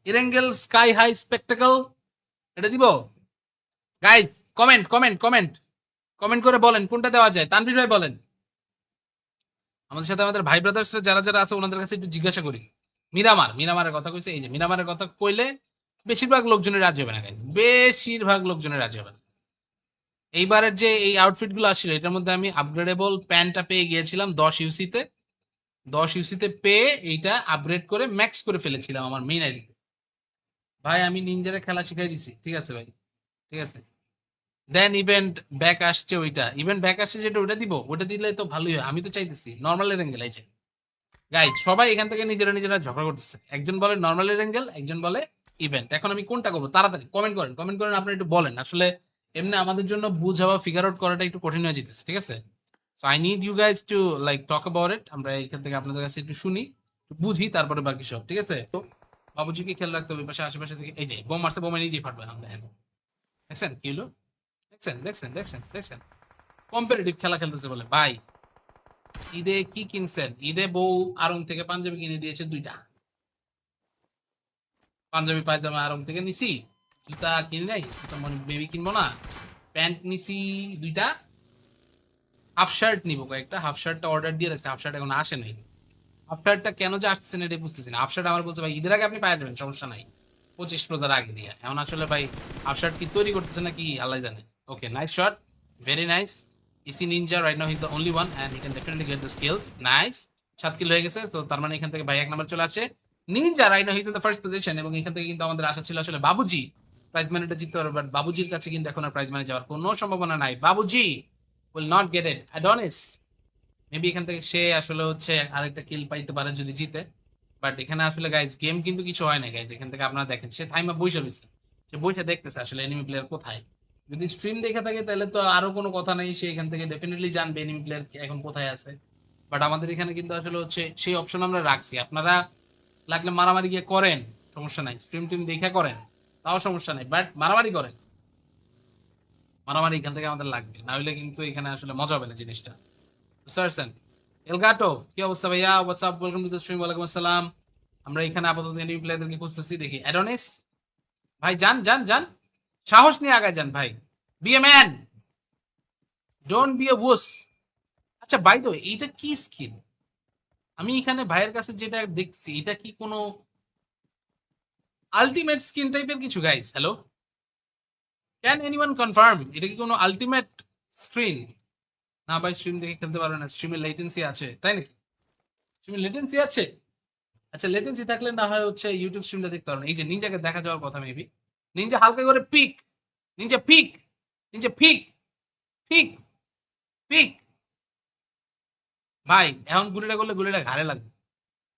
ইরেঙ্গেল স্কাই হাই স্পেকটাকল, এটা দিব guys. Comment comment comment comment করে বলেন কোনটা দেওয়া যায়। তানভীর ভাই বলেন। আমাদের সাথে আমাদের ভাই ব্রাদার্সরা যারা যারা আছে ওনাদের কাছে একটু জিজ্ঞাসা করি। মিরামারের কথা কইছে, এই যে মিরামারের কথা কইলে বেশিরভাগ লোকজনের রাজি হবে না গাইজ, বেশিরভাগ লোকজনের রাজি হবে না। এইবারের যে এই আউটফিট গুলো আসছিল এটার মধ্যে আমি আপগ্রেডেবল প্যান্টটা পেয়ে গিয়েছিলাম 10 ইউসিতে, 10 ইউসিতে পেয়ে এইটা আপগ্রেড করে ম্যাক্স করে ফেলেছিলাম আমার মেইন আইডিতে। ভাই আমি নিনজারে খেলা শিখাই দিছি, ঠিক আছে ভাই, ঠিক আছে। দেন ইভেন্ট ব্যাক আসছে, ওইটা ইভেন্ট ব্যাক আসছে যেটা ওটা দিব, ওটা দিলে তো ভালোই হয়। আমি তো চাইতেছি নর্মালের অ্যাঙ্গেল আছে গাইজ। সবাই এখান থেকে নিজেরা নিজেরা ঝগড়া করতেছে, একজন বলে নর্মালের অ্যাঙ্গেল, একজন বলে ইভেন্ট। এখন আমি কোনটা করবো? তাড়াতাড়ি কমেন্ট করেন, কমেন্ট করেন, আপনারা একটু বলেন। আসলে এমনি আমাদের জন্য বুঝা বা ফিগার আউট করাটা একটু কঠিন হয়ে যেতেছে, ঠিক আছে। So I need you guys to like talk about it. আমরা এখান থেকে আপনাদের কাছে একটু শুনি, একটু বুঝি, তারপরে বাকি সব, ঠিক আছে। তো বাবুজিকে খেয়াল রাখতে হবে, পাশে আশেপাশে থেকে এই যে বোম মারছে, বোমে নিজেই ফাটবে না, দেখেন দেখছেন কি হলো, দেখছেন দেখছেন দেখছেন দেখছেন। কম্পিটিটিভ খেলা খেলতেছে বলে ভাই। ঈদে কি কিনছেন? ঈদে বউ আড়ং থেকে পাঞ্জাবি কিনে দিয়েছে 2টা, পাঞ্জাবি পায়জামা আড়ং থেকে নিছি। জুতা কিনে নাই, জুতা মানে বেবি কিনবো না। প্যান্ট নিছি 2টা, হাফ শার্ট নিবো কয়েকটা। হাফ শার্টটা অর্ডার দিয়ে রাখছে, হাফ শার্ট এখন আসে নাই। হাফ শার্টটা কেন যে আসছে না এটা বুঝতেছি না। হাফ শার্ট আমার বলছে ভাই ঈদের আগে আপনি পাওয়া যাবেন, সমস্যা নাই, 25 রোজার আগে দিয়ে। এখন আসলে ভাই হাফ শার্ট কি তৈরি করতেছে নাকি আল্লাহ জানে। Okay nice shot, very nice. EC ninja right now he is the only one and he can definitely get the skills. Nice, 7 kill হয়ে গেছে। তো তার মানে এখান থেকে ভাই 1 নাম্বার চলে আসে। Ninja right now he is in the first position, এবং এখান থেকে কিন্তু আমাদের আশা ছিল আসলে বাবুজি প্রাইজ মানিটা জিততে পারবে, বাট বাবুজির কাছে কিন্তু এখন আর প্রাইজ মানি যাওয়ার কোনো সম্ভাবনা নাই। Babuji will not get it. Adonis maybe এখান থেকে সে আসলে হচ্ছে আরেকটা কিল পাইতে পারে যদি জিতে। বাট এখানে আসলে গাইজ গেম কিন্তু কিছু হয় না গাইজ। এখান থেকে আপনারা দেখেন সে থাইমা বইসা রয়েছে, সে বইসা দেখতেছে আসলে এনিমি প্লেয়ার কোথায়। যদি স্ট্রিম দেখে থাকে তাহলে তো আরো কোনো কথা নেই, সে এখান থেকে ডেফিনেটলি জানবে এনিমি প্লেয়ার এখন কোথায় আছে। বাট আমাদের এখানে কিন্তু আসলে হচ্ছে সেই অপশন আমরা রাখছি। আপনারা লাগলে মারামারি গিয়ে করেন, সমস্যা নাই, স্ট্রিম টিম দেখে করেন, তাও সমস্যা নাই, বাট মারামারি করেন। মারামারি এখান থেকে আমাদের লাগবে, না হলে কিন্তু এখানে আসলে মজা হবে না জিনিসটা, বুঝতে পারছেন। এলগাটো কি অবস্থা ভাইয়া? WhatsApp, welcome to the stream. ওয়ালাইকুম আসসালাম। আমরা এখানে আপাতত এনিমি প্লেয়ারদেরকে খুঁজতেছি, দেখি অ্যাডোনিস ভাই যান যান যান, সাহস নিয়ে আগায় যান ভাই, be a man, don't be a wuss. আচ্ছা বাই দ্য ওয়ে এইটা কি স্কিল? আমি এখানে ভাইয়ের কাছে যেটা দেখছি এটা কি কোনো আলটিমেট স্কিন টাইপের কিছু guys? Hello can anyone confirm এটা কি কোনো আলটিমেট স্ক্রিন? না ভাই, স্ট্রিম দেখে খেলতে পারবে না, স্ট্রিমে লেটেন্সি আছে, তাই নাকি? স্ট্রিমে লেটেন্সি আছে? আচ্ছা, লেটেন্সি থাকলে না হয় হচ্ছে ইউটিউব স্ট্রিমটা দেখতে পারো না। এই যে নিনজাকে দেখা যাওয়ার কথা মেবি। নিনজা হালকা করে pick, ninja pick, ninja pick, pick, pick. ভাই এখন গুলিটা করলে গুলিটা ঘাড়ে লাগবে,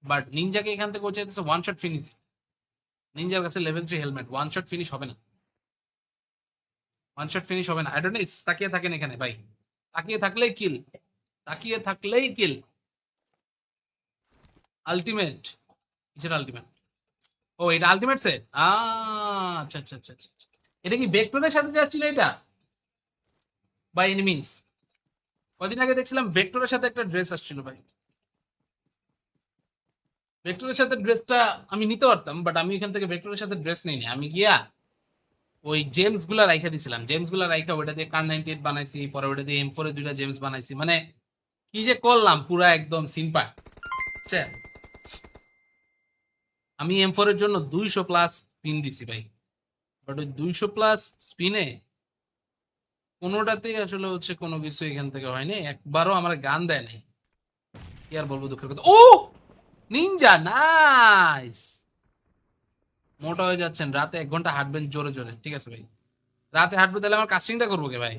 বাট নিনজাকে এখান থেকে চাইতেছে ওয়ান শট ফিনিশ। নিনজার কাছে level 3 helmet, one shot finish হবে না, ওয়ান শট ফিনিশ হবে না। অ্যাডোনিস তাকিয়ে থাকেন এখানে ভাই, তাকিয়ে থাকলেই কিল, তাকিয়ে থাকলেই কিল। আলটিমেট, কিসের আলটিমেট? ও এটা আলটিমেট সেট, আচ্ছা আচ্ছা আচ্ছা আচ্ছা আচ্ছা। এটা কি ভেক্টরের সাথে যাচ্ছিল এটা, বাই এনি মিনস? কদিন আগে দেখছিলাম ভেক্টরের সাথে একটা ড্রেস আসছিল ভাই। ভেক্টরের সাথে ড্রেসটা আমি নিতে পারতাম, বাট আমি এখান থেকে ভেক্টরের সাথে ড্রেস নিইনি। আমি গিয়া ওই জেমস গুলা রাইখা দিছিলাম, জেমস গুলা রাইখা ওটা দিয়ে কার 98 বানাইছি, পরে ওটা দিয়ে M4 এর 2টা জেমস বানাইছি। মানে কি যে করলাম পুরা একদম সিম্পল। আমি M4 এর জন্য 200 প্লাস স্পিন দিছি ভাই, বাট ওই 200 প্লাস স্পিনে কোনোটাতেই আসলে হচ্ছে কোনো কিছু এখান থেকে হয়নি, একবারও আমার গান দেয় নাই। কি আর বলবো, দুঃখের কথা। ও নিনজা নাইস। মোটা হয়ে যাচ্ছেন, রাতে 1 ঘন্টা হাঁটবেন জোরে জোরে, ঠিক আছে ভাই? রাতে হাঁটবো তাহলে আমার কাস্টিংটা করবো কে ভাই?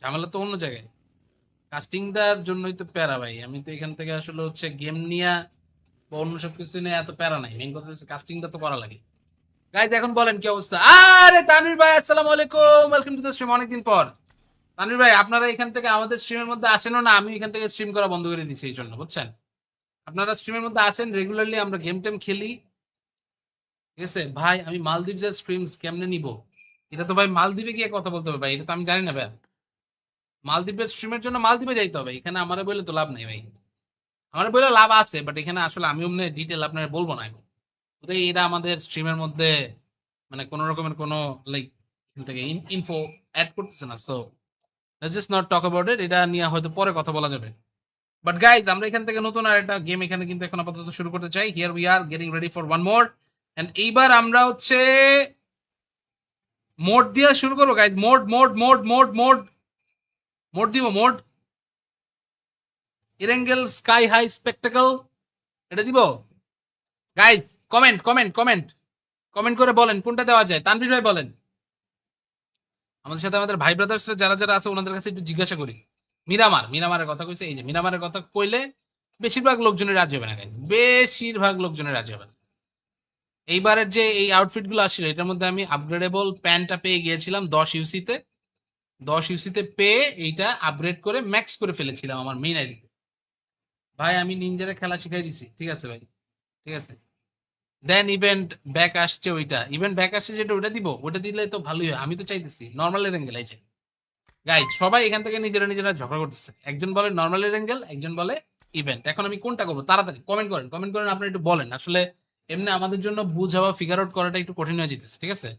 ঝামেলা তো অন্য জায়গায়, কাস্টিংটার জন্যই তো প্যারা ভাই। আমি তো এখান থেকে আসলে হচ্ছে গেম নিয়ে বা অন্য সব কিছু নিয়ে এত প্যারা নাই, মেইন কথা হচ্ছে কাস্টিংটা তো করা লাগে। গাইজ এখন বলেন কি অবস্থা? আরে তানভীর ভাই, আসসালামু আলাইকুম, ওয়েলকাম টু দ্য স্ট্রিম, অনেকদিন পর। তানভীর ভাই আপনারা এখান থেকে আমাদের স্ট্রিমের মধ্যে আসেনও না, আমি এখান থেকে স্ট্রিম করা বন্ধ করে দিছি এই জন্য, বুঝছেন? আপনারা স্ট্রিমের মধ্যে আছেন রেগুলারলি, আমরা গেম টেম খেলি, ঠিক আছে ভাই? আমি মালদ্বীপের স্ট্রিমস কেমনে নিব? এটা তো ভাই মালদ্বীপে গিয়ে কথা বলতে হবে ভাই, এটা তো আমি জানি না ভাই। মালদ্বীপের স্ট্রিমের জন্য মালদ্বীপে যাইতে হবে, এখানে আমারে বলে তো লাভ নেই ভাই। আমার বলে লাভ আছে, বাট এখানে আসলে আমি অমনি ডিটেল আপনার বলবো না এখন। ওটাই এটা আমাদের স্ট্রিমের মধ্যে মানে কোনো রকমের কোনো লাইক থেকে ইনফো অ্যাড করতেছে না, so let's just not talk about ইট। এটা নিয়ে হয়তো পরে কথা বলা যাবে। বাট গাইজ আমরা এখান থেকে নতুন আর একটা গেম এখানে কিন্তু এখন আপাতত শুরু করতে চাই। Here we are getting ready for one more, and এইবার আমরা হচ্ছে মোড দিয়ে শুরু করবো guys. Mode mode mode mode mode mode দিব, মোড ইরেঙ্গেল স্কাই হাই স্পেকটাকল, এটা দিব guys. Comment comment comment comment করে বলেন কোনটা দেওয়া যায়। তানভীর ভাই বলেন। আমাদের সাথে আমাদের ভাই ব্রাদার্সরা যারা যারা আছে ওনাদের কাছে একটু জিজ্ঞাসা করি। মিরামার, মিরামারের কথা কইছে, এই যে মিরামারের কথা কইলে বেশিরভাগ লোকজনের রাজি হবে না গাইজ, বেশিরভাগ লোকজনের রাজি হবে না। এইবারের যে এই আউটফিট গুলো আসছিল এটার মধ্যে আমি আপগ্রেডেবল প্যান্টটা পেয়ে গিয়েছিলাম 10 ইউসিতে। 10 ইউসিতে পেয়ে এইটা আপগ্রেড করে ম্যাক্স করে ফেলেছিলাম আমার মেইন আইডিতে। ভাই আমি নিনজারে খেলা শিখাই দিছি, ঠিক আছে ভাই, ঠিক আছে। দেন ইভেন্ট ব্যাক আসছে, ওইটা ইভেন্ট ব্যাক আসছে যেটা ওটা দিব, ওটা দিলে তো ভালোই হয়। আমি তো চাইতেছি নর্মালের অ্যাঙ্গেল আছে গাইজ। সবাই এখান থেকে নিজেরা নিজেরা ঝগড়া করতেছে, একজন বলে নর্মালের অ্যাঙ্গেল, একজন বলে ইভেন্ট। এখন আমি কোনটা করবো? তাড়াতাড়ি কমেন্ট করেন, কমেন্ট করেন, আপনারা একটু বলেন। আসলে এমনি আমাদের জন্য বুঝা বা ফিগার আউট করাটা একটু কঠিন হয়ে যেতেছে, ঠিক আছে?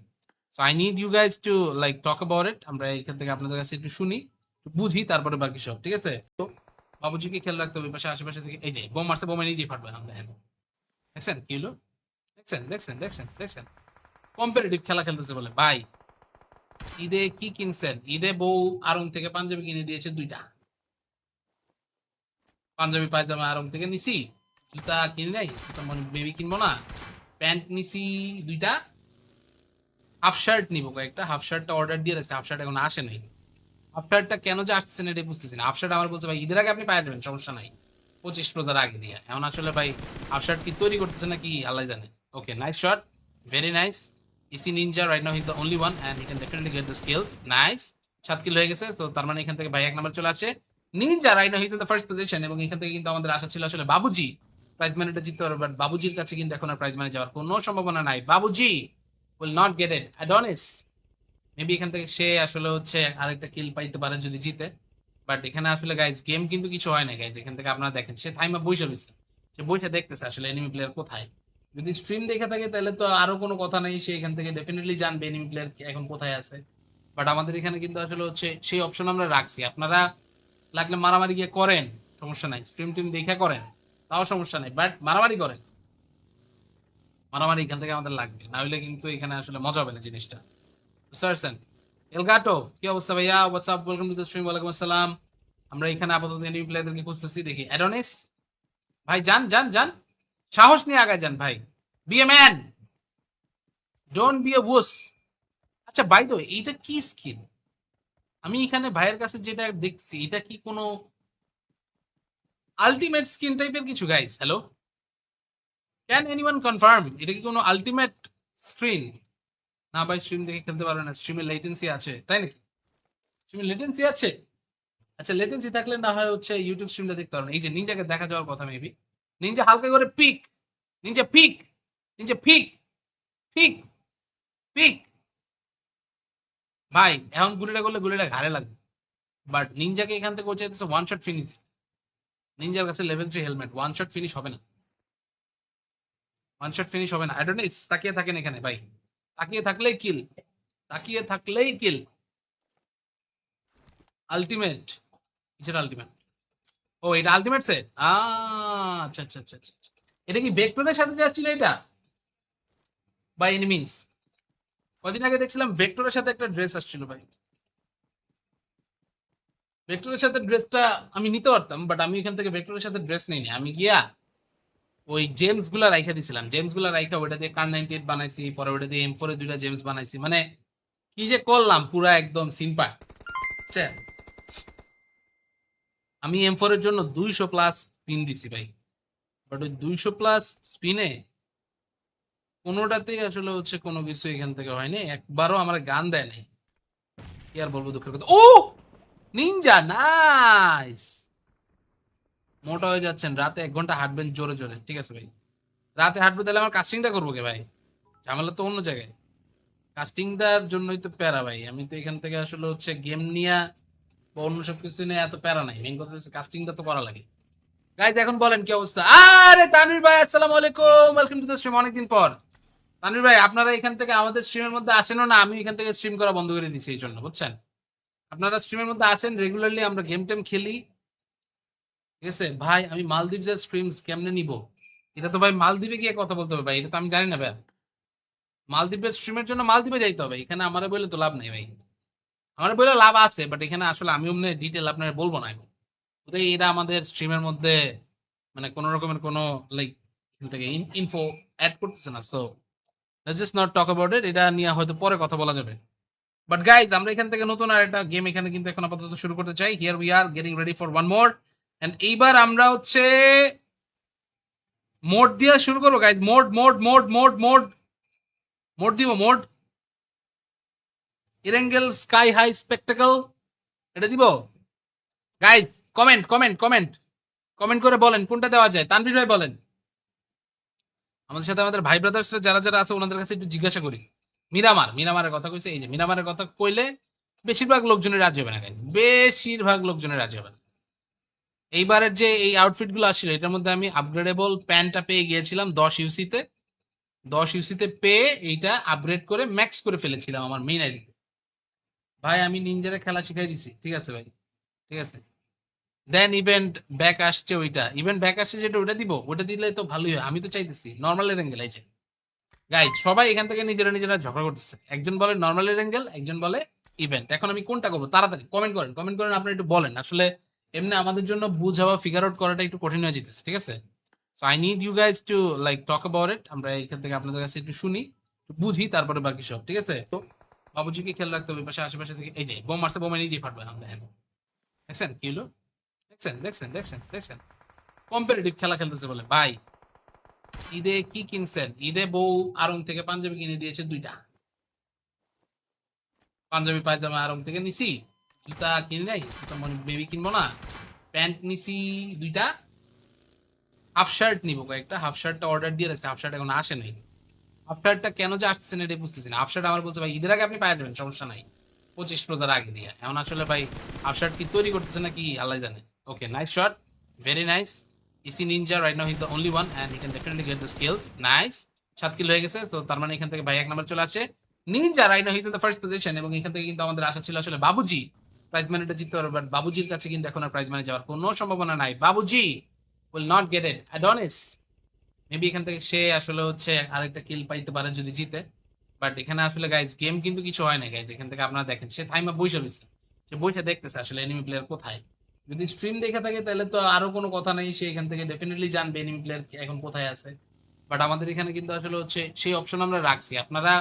So I need you guys to like talk about it. আমরা এখান থেকে আপনাদের কাছে একটু শুনি, একটু বুঝি, তারপরে বাকি সব, ঠিক আছে? তো বাবুজিকে খেয়াল রাখতে হবে, পাশে আশেপাশে থেকে এই যে বোম মারছে, বোমে নিজেই ফাটবে না, দেখেন দেখছেন কি হলো, দেখছেন দেখছেন দেখছেন দেখছেন। কম্পিটিটিভ খেলা খেলতেছে বলে ভাই। ঈদে কি কিনছেন? ঈদে বউ আড়ং থেকে পাঞ্জাবি কিনে দিয়েছে 2টা, পাঞ্জাবি পায়জামা আড়ং থেকে নিছি। জুতা কিনে নাই, জুতা মানে বেবি কিনবো না। প্যান্ট নিছি 2টা, হাফ শার্ট নিবো কয়েকটা। হাফ শার্টটা অর্ডার দিয়ে রাখছে, হাফ শার্ট এখন আসে নাই। হাফ শার্টটা কেন যে আসছে না এটা বুঝতেছি না। হাফ শার্ট আমার বলছে ভাই ঈদের আগে আপনি পাওয়া যাবেন, সমস্যা নাই, 25 রোজার আগে দিয়ে। এখন আসলে ভাই হাফ শার্ট কি তৈরি করতেছে নাকি আল্লাহ জানে। Okay, nice shot, very nice. EC ninja right now he the only one and he can definitely get the skills. Nice, 7 kill হয়ে গেছে। তো তার মানে এখান থেকে ভাই 1 নাম্বার চলে আসে। Ninja right now he is in the first position, এবং এখান থেকে কিন্তু আমাদের আশা ছিল আসলে বাবুজি প্রাইজ মানিটা জিততে পারবে, বাট বাবুজির কাছে কিন্তু এখন আর প্রাইজ মানি যাওয়ার কোনো সম্ভাবনা নাই। Babuji will not get it. Adonis maybe এখান থেকে সে আসলে হচ্ছে আরেকটা কিল পাইতে পারে যদি জিতে। বাট এখানে আসলে গাইজ গেম কিন্তু কিছু হয় না গাইজ। এখান থেকে আপনারা দেখেন সে থাইমা বসে রয়েছে, সে বসে দেখতেছে আসলে এনিমি প্লেয়ার কোথায়। যদি স্ট্রিম দেখে থাকে তাহলে তো আরো কোনো কথা নেই, সে এখান থেকে ডেফিনেটলি জানবে এনিমি প্লেয়ার এখন কোথায় আছে। বাট আমাদের এখানে কিন্তু আসলে হচ্ছে সেই অপশন আমরা রাখছি। আপনারা লাগলে মারামারি গিয়ে করেন, সমস্যা নাই, স্ট্রিম টিম দেখে করেন, তাও সমস্যা নাই, বাট মারামারি করেন। মারামারি এখান থেকে আমাদের লাগবে, না হলে কিন্তু এখানে আসলে মজা হবে না জিনিসটা, বুঝতে পারছেন? এলগাটো, কি অবস্থা ভাইয়া? WhatsApp, welcome to the stream. ওয়ালাইকুম আসসালাম। আমরা এখানে আপাতত এনিমি প্লেয়ারদেরকে খুঁজতেছি, দেখি। অ্যাডোনিস ভাই, যান যান যান, সাহস নিয়ে আগায় যান ভাই। Be a man, don't be a wuss. আচ্ছা বাই দ্য ওয়ে, এইটা কি স্কিল? আমি এখানে ভাইয়ের কাছে যেটা দেখছি, এটা কি কোনো আলটিমেট স্কিন টাইপের কিছু? Guys hello, can anyone confirm এটা কি কোনো আলটিমেট স্ক্রিন? না ভাই, স্ট্রিম দেখে খেলতে পারবে না, স্ট্রিমে লেটেন্সি আছে, তাই নাকি? স্ট্রিমে লেটেন্সি আছে? আচ্ছা, লেটেন্সি থাকলে না হয় হচ্ছে ইউটিউব স্ট্রিমটা দেখতে পারো না। এই যে নিনজাকে দেখা যাওয়ার কথা মেবি। নিনজা হালকা করে pick, ninja pick, ninja pick, pick, pick. ভাই এখন গুলিটা করলে গুলিটা ঘাড়ে লাগবে, বাট নিনজাকে এখান থেকে হচ্ছে ওয়ান শট ফিনিশ। নিনজার কাছে level 3 helmet, one shot finish হবে না, ওয়ান শট ফিনিশ হবে না। আই ডোন্ট নো, তাকিয়ে থাকেন এখানে ভাই, তাকিয়ে থাকলেই কিল, তাকিয়ে থাকলেই কিল। আলটিমেট, কিসের আলটিমেট? ও এটা আলটিমেট সেট। আচ্ছা আচ্ছা আচ্ছা আচ্ছা আচ্ছা। এটা কি ভেক্টরের সাথে যাচ্ছিল এটা, বাই এনি মিনস? কদিন আগে দেখছিলাম ভেক্টরের সাথে একটা ড্রেস আসছিল ভাই। ভেক্টরের সাথে ড্রেসটা আমি নিতে পারতাম, বাট আমি এখান থেকে ভেক্টরের সাথে ড্রেস নিইনি। আমি গিয়া ওই জেমস গুলা রাইখা দিছিলাম, জেমস গুলা রাইখা ওইটা দিয়ে কার 98 বানাইছি, পরে ওইটা দিয়ে M4 এর 2টা জেমস বানাইছি। মানে কি যে করলাম, পুরা একদম সিম্পাট। আমি M4 এর জন্য 200 প্লাস স্পিন দিছি ভাই, বাট ওই 200 প্লাস স্পিনে কোনোটাতেই আসলে হচ্ছে কোনো কিছু এখান থেকে হয়নি, একবারও আমার গান দেয় নাই। কি আর বলবো, দুঃখের কথা। ও নিনজা, নাইস। মোটা হয়ে যাচ্ছেন, রাতে 1 ঘন্টা হাঁটবেন জোরে জোরে, ঠিক আছে ভাই? রাতে হাঁটবো, তাহলে আমার কাস্টিংটা করবো কে ভাই? ঝামেলা তো অন্য জায়গায়। কাস্টিংটার জন্যই তো প্যারা ভাই। আমি তো এখান থেকে আসলে হচ্ছে গেম নিয়ে বা অন্য সবকিছু নিয়ে এত প্যারা নাই, মেইন কথা হচ্ছে কাস্টিংটা তো করা লাগে। গাইজ এখন বলেন কি অবস্থা? আরে তানভীর ভাই, আসসালামু আলাইকুম, ওয়েলকাম টু দ্য স্ট্রিম। অনেকদিন পর। তানভীর ভাই, আপনারা এখান থেকে আমাদের স্ট্রিমের মধ্যে আসেনও না, আমি এখান থেকে স্ট্রিম করা বন্ধ করে দিছি এই জন্য, বুঝছেন? আপনারা স্ট্রিমের মধ্যে আছেন রেগুলারলি, আমরা গেম টেম খেলি, ঠিক আছে ভাই? আমি মালদ্বীপের স্ট্রিমস কেমনে নিব? এটা তো ভাই মালদ্বীপে গিয়ে কথা বলতে হবে ভাই, এটা তো আমি জানি না ভাই। মালদ্বীপের স্ট্রিমের জন্য মালদ্বীপে যাইতে হবে, এখানে আমারে বলে তো লাভ নেই ভাই। আমার বলে লাভ আছে, বাট এখানে আসলে আমি অমনি ডিটেল আপনার বলবো না এখন। ওদের এটা আমাদের স্ট্রিমের মধ্যে মানে কোনো রকমের কোনো লাইক থেকে ইনফো অ্যাড করতেছে না, so let's just not talk about ইট। এটা নিয়ে হয়তো পরে কথা বলা যাবে। বাট গাইজ, আমরা এখান থেকে নতুন আর একটা গেম এখানে কিন্তু এখন আপাতত শুরু করতে চাই। Here we are getting ready for one more. And এইবার আমরা হচ্ছে মোড দিয়ে শুরু করবো guys. Mode mode mode mode mode mode দিব, মোড ইরেঙ্গেল স্কাই হাই স্পেকটাকল, এটা দিব guys. Comment comment comment comment করে বলেন কোনটা দেওয়া যায়। তানভীর ভাই বলেন। আমাদের সাথে আমাদের ভাই ব্রাদার্সরা যারা যারা আছে ওনাদের কাছে একটু জিজ্ঞাসা করি। মিরামার, মিরামারের কথা কইছে, এই যে মিরামারের কথা কইলে বেশিরভাগ লোকজনের রাজি হবে না গাইজ, বেশিরভাগ লোকজনের রাজি হবে না। এইবারের যে এই আউটফিট গুলো আসছিল, এটার মধ্যে আমি আপগ্রেডেবল প্যান্টটা পেয়ে গিয়েছিলাম 10 ইউসিতে। 10 ইউসিতে পেয়ে এইটা আপগ্রেড করে ম্যাক্স করে ফেলেছিলাম আমার মেইন আইডিতে। ভাই আমি নিনজারে খেলা শিখাই দিছি, ঠিক আছে ভাই, ঠিক আছে। দেন ইভেন্ট ব্যাক আসছে, ওইটা ইভেন্ট ব্যাক আসছে যেটা, ওটা দিব। ওটা দিলে তো ভালোই হয়, আমি তো চাইতেছি নর্মালের অ্যাঙ্গেল। এই যে গাইজ, সবাই এখান থেকে নিজেরা নিজেরা ঝগড়া করতেছে, একজন বলে নর্মালের অ্যাঙ্গেল, একজন বলে ইভেন্ট। এখন আমি কোনটা করবো? তাড়াতাড়ি কমেন্ট করেন, কমেন্ট করেন, আপনারা একটু বলেন। আসলে এমনি আমাদের জন্য বুঝা বা ফিগার আউট করাটা একটু কঠিন হয়ে যেতেছে, ঠিক আছে? So I need you guys to like talk about it. আমরা এখান থেকে আপনাদের কাছে একটু শুনি, একটু বুঝি, তারপরে বাকি সব, ঠিক আছে? তো বাবুজিকে খেয়াল রাখতে হবে, পাশে আশেপাশে থেকে। এই যে বোম মারছে, বোমা নিজেই ফাটবে। দেখছেন কি হলো? দেখছেন দেখছেন দেখছেন দেখছেন, কম্পিটিটিভ খেলা খেলতেছে বলে। ভাই ঈদে কি কিনছেন? ঈদে বউ আরং থেকে পাঞ্জাবি কিনে দিয়েছে 2টা। পাঞ্জাবি পায়জামা আরং থেকে নিছি। জুতা কিনে নাই, জুতা মানে বেবি কিনবো না। প্যান্ট নিছি 2টা। হাফ শার্ট নিবো কয়েকটা, হাফ শার্টটা অর্ডার দিয়ে রাখছে, হাফ শার্ট এখন আসে নাই। হাফ শার্টটা কেন যে আসছে না এটা বুঝতেছি না। হাফ শার্ট আমার বলছে ভাই ঈদের আগে আপনি পাওয়া যাবেন, সমস্যা নাই, 25 রোজার আগে দিয়ে। এখন আসলে ভাই হাফ শার্ট কি তৈরি করতেছে নাকি আল্লাহ জানে। Okay, nice shot, very nice. EC ninja right now, he is the only one and he can definitely get the skills. Nice, 7 kill হয়ে গেছে। তো তার মানে এখান থেকে ভাই 1 নাম্বার চলে আসে। Ninja right now he is in the first position, এবং এখান থেকে কিন্তু আমাদের আশা ছিল আসলে বাবুজি প্রাইজ মানিটা জিততে পারবে, বাট বাবুজির কাছে কিন্তু এখন আর প্রাইজ মানি যাওয়ার কোনো সম্ভাবনা নাই। Babuji will not get it. Adonis maybe এখান থেকে সে আসলে হচ্ছে আরেকটা কিল পাইতে পারে যদি জিতে। বাট এখানে আসলে গাইজ গেম কিন্তু কিছু হয় না গাইজ। এখান থেকে আপনারা দেখেন সে থাইমা বসে রয়েছে, সে বসে দেখতেছে আসলে এনিমি প্লেয়ার কোথায়। যদি স্ট্রিম দেখে থাকে তাহলে তো আরো কোনো কথা নেই, সে এখান থেকে ডেফিনেটলি জানবে এনিমি প্লেয়ার এখন কোথায় আছে। বাট আমাদের এখানে কিন্তু আসলে হচ্ছে সেই অপশন আমরা রাখছি। আপনারা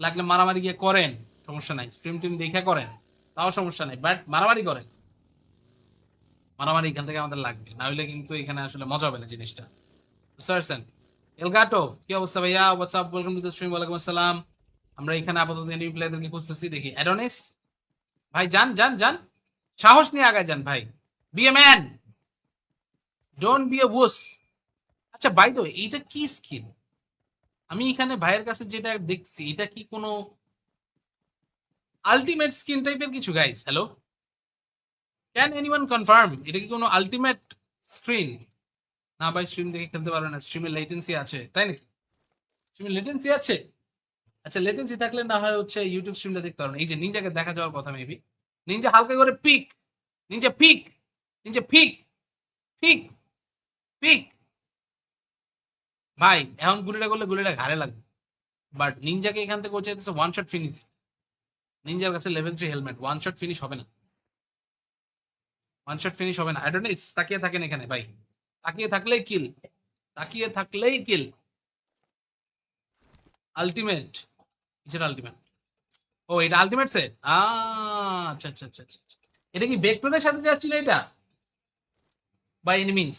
লাগলে মারামারি গিয়ে করেন, সমস্যা নাই, স্ট্রিম টিম দেখে করেন, তাও সমস্যা নাই, বাট মারামারি করেন। মারামারি এখান থেকে আমাদের লাগবে, না হলে কিন্তু এখানে আসলে মজা হবে না জিনিসটা, বুঝতে পারছেন? এলগাটো, কি অবস্থা ভাইয়া? WhatsApp, welcome to the stream. ওয়ালাইকুম আসসালাম। আমরা এখানে আপাতত এনিমি প্লেয়ারদেরকে খুঁজতেছি, দেখি অ্যাডোনিস ভাই, যান যান যান, সাহস নিয়ে আগায় যান ভাই, be a man, don't be a wuss. আচ্ছা বাই দ্য ওয়ে, এইটা কি স্কিল? আমি এখানে ভাইয়ের কাছে যেটা দেখছি, এটা কি কোনো আলটিমেট স্কিন টাইপের কিছু guys? Hello, can anyone confirm এটা কি কোনো আলটিমেট স্ক্রিন? না ভাই, স্ট্রিম দেখে খেলতে পারবে না, স্ট্রিমে লেটেন্সি আছে, তাই নাকি? স্ট্রিমে লেটেন্সি আছে? আচ্ছা, লেটেন্সি থাকলে না হয় হচ্ছে ইউটিউব স্ট্রিমটা দেখতে পারো না। এই যে নিনজাকে দেখা যাওয়ার কথা মেবি, নিনজা হালকা করে pick, ninja pick, ninja pick, pick, pick. ভাই এখন গুলিটা করলে গুলিটা ঘাড়ে লাগবে, বাট নিনজাকে এখান থেকে ও চাইতেছে ওয়ান শট ফিনিশ। নিনজার কাছে level 3 helmet, one shot finish হবে না, ওয়ান শট ফিনিশ হবে না। অ্যাডোনিস তাকিয়ে থাকেন এখানে ভাই, তাকিয়ে থাকলেই কিল, তাকিয়ে থাকলেই কিল। আলটিমেট, কিসের আলটিমেট? ও এটা আলটিমেট সেট, আচ্ছা আচ্ছা আচ্ছা আচ্ছা আচ্ছা। এটা কি ভেক্টরের সাথে যাচ্ছিল এটা, বাই এনি মিনস?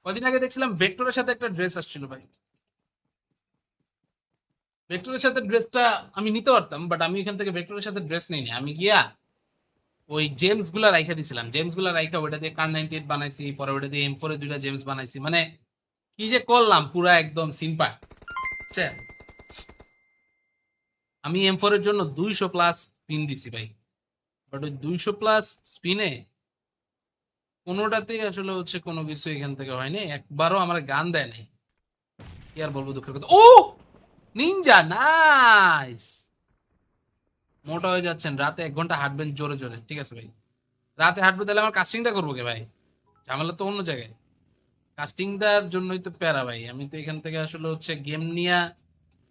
কদিন আগে দেখছিলাম ভেক্টরের সাথে একটা ড্রেস আসছিল ভাই। ভেক্টরের সাথে ড্রেসটা আমি নিতে পারতাম, বাট আমি এখান থেকে ভেক্টরের সাথে ড্রেস নিইনি। আমি গিয়া ওই জেমস গুলা রাইখা দিছিলাম, জেমস গুলা রাইখা ওটা দিয়ে কার 98 বানাইছি, পরে ওটা দিয়ে M4 এর 2টা জেমস বানাইছি। মানে কি যে করলাম, পুরা একদম সিম্পল। আমি M4 এর জন্য 200 প্লাস স্পিন দিছি ভাই, বাট ওই 200 প্লাস স্পিনে কোনোটাতেই আসলে হচ্ছে কোনো কিছু এখান থেকে হয়নি, একবারও আমার গান দেয় নাই। কি আর বলবো, দুঃখের কথা। ও নিনজা, নাইস। মোটা হয়ে যাচ্ছেন, রাতে 1 ঘন্টা হাঁটবেন জোরে জোরে, ঠিক আছে ভাই? রাতে হাঁটবো তাহলে আমার কাস্টিংটা করবো কে ভাই? ঝামেলা তো অন্য জায়গায়, কাস্টিংটার জন্যই তো প্যারা ভাই। আমি তো এখান থেকে আসলে হচ্ছে গেম নিয়ে